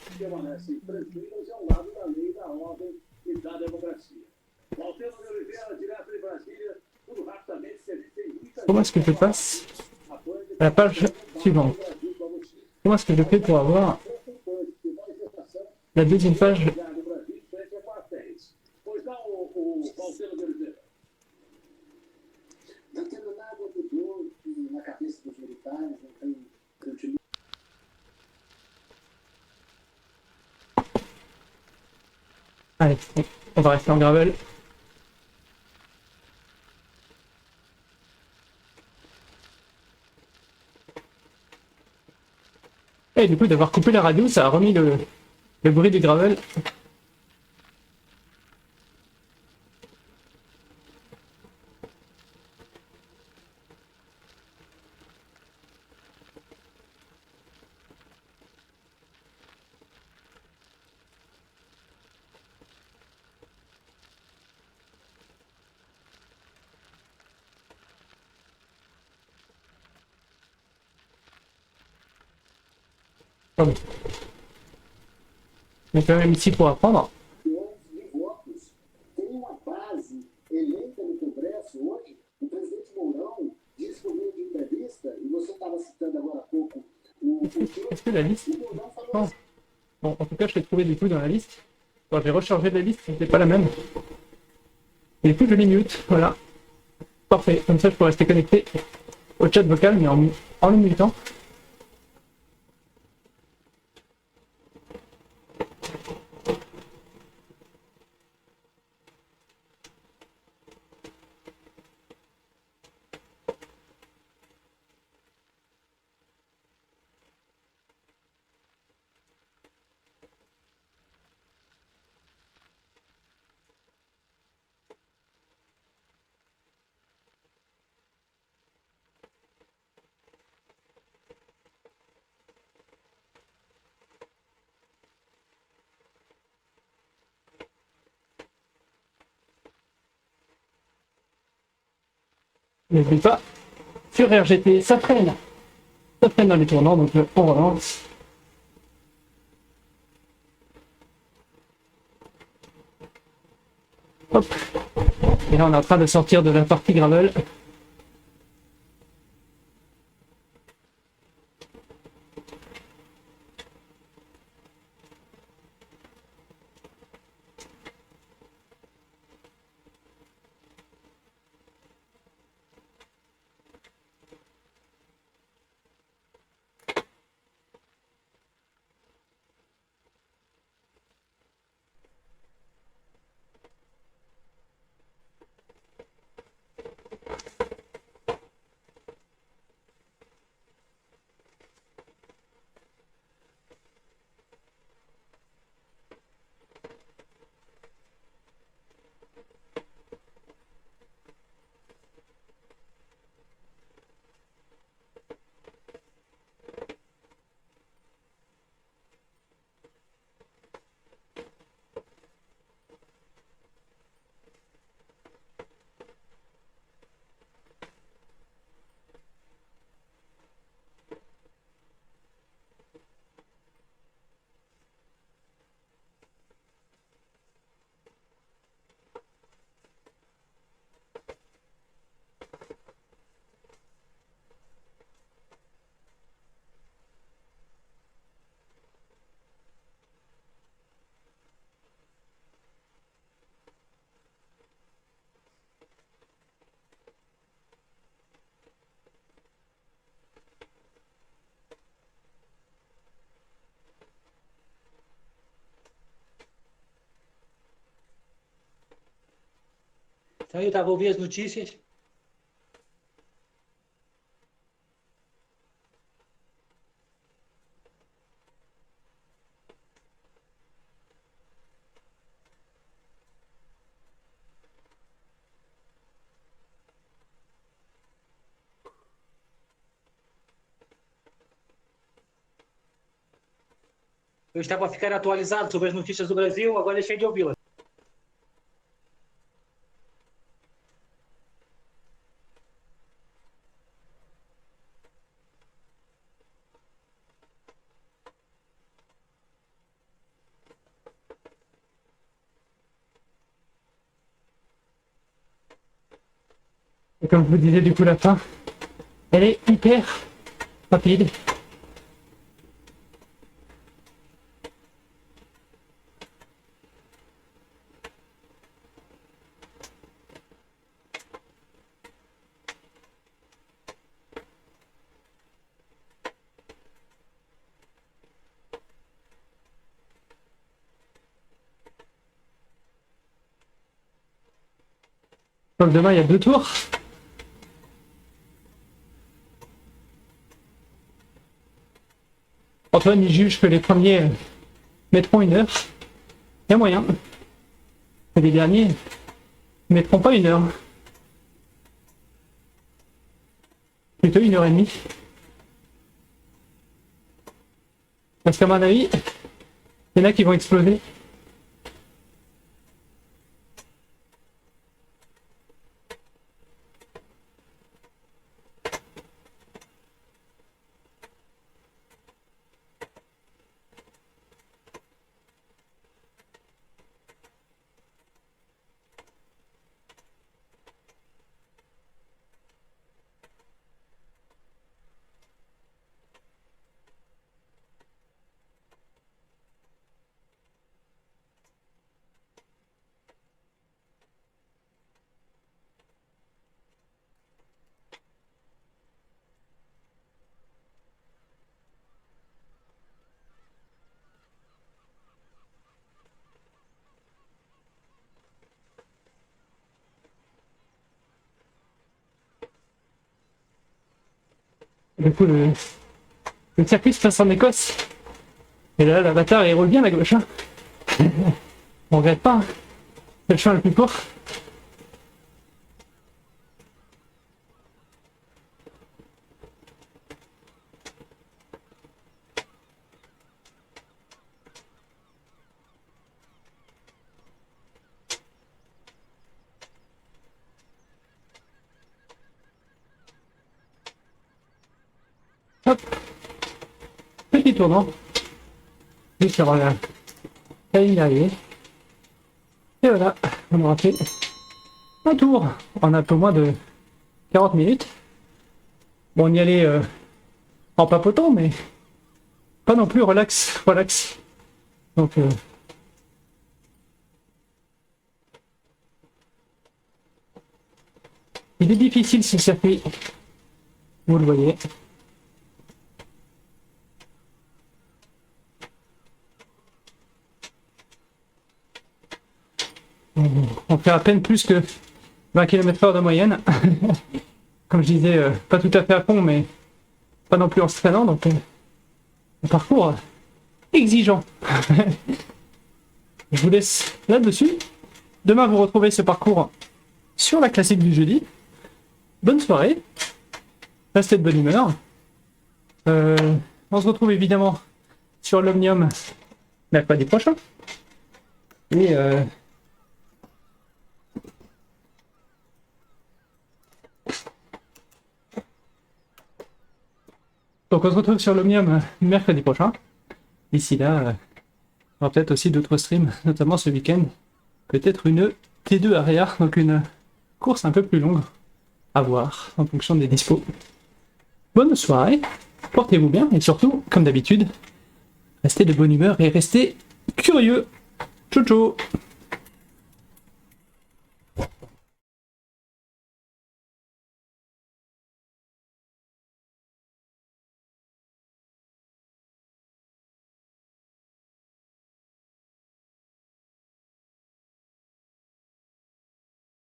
Comment est-ce que je passe à la page suivante? Comment est-ce que je fais pour avoir la deuxième page? Allez, on va rester en gravel. Et du coup, d'avoir coupé la radio, ça a remis le bruit du gravel. Mais quand même ici pour apprendre. de votos. Tem uma base eleita no Congresso hoje. O presidente Mourão disse por meio de entrevista, e você estava citando agora há pouco Est-ce que la liste... o Mourão falou Non. assim, Bon, en tout cas, je l'ai trouvé du coup dans la liste. Quand j'ai rechargé la liste, c'était pas la même. Et du coup, je l'ai mute. Voilà. Parfait. Comme ça, je peux rester connecté au chat vocal, mais en le mutant. N'oublie pas, sur RGT, ça freine. Ça freine dans les tournants, donc on relance. Hop. Et là, on est en train de sortir de la partie gravel. Então eu estava a ouvir as notícias. Eu estava a ficar atualizado sobre as notícias do Brasil, agora deixei de ouvi-las. Et comme je vous disais, du coup, la fin, elle est hyper rapide. Comme demain, il y a 2 tours. Antoine, il juge que les premiers mettront 1 heure. Il y a moyen. Et les derniers ne mettront pas 1 heure. Plutôt 1h30. Parce qu'à mon avis, il y en a qui vont exploser. Du coup, le circuit se passe en Écosse. Et là, l'avatar, il roule bien la gauche. Hein. On regrette pas. Hein. C'est le chemin le plus court. Hop. Petit tournant. Juste sur la ligne d'arrivée. Et voilà, on aura fait un tour en un peu moins de 40 minutes. Bon, on y allait en papotant, mais pas non plus relax. Donc, il est difficile ce circuit, vous le voyez. On fait à peine plus que 20 km/h de moyenne. Comme je disais, pas tout à fait à fond, mais pas non plus en se traînant, donc un parcours exigeant. Je vous laisse là-dessus. Demain, vous retrouvez ce parcours sur la classique du jeudi. Bonne soirée. Restez de bonne humeur. On se retrouve évidemment sur l'Omnium mercredi prochain. Et donc on se retrouve sur l'Omnium mercredi prochain. D'ici là, on aura peut-être aussi d'autres streams, notamment ce week-end. Peut-être une T2 arrière, donc une course un peu plus longue à voir en fonction des dispos. Bonne soirée, portez-vous bien et surtout, comme d'habitude, restez de bonne humeur et restez curieux. Ciao ciao.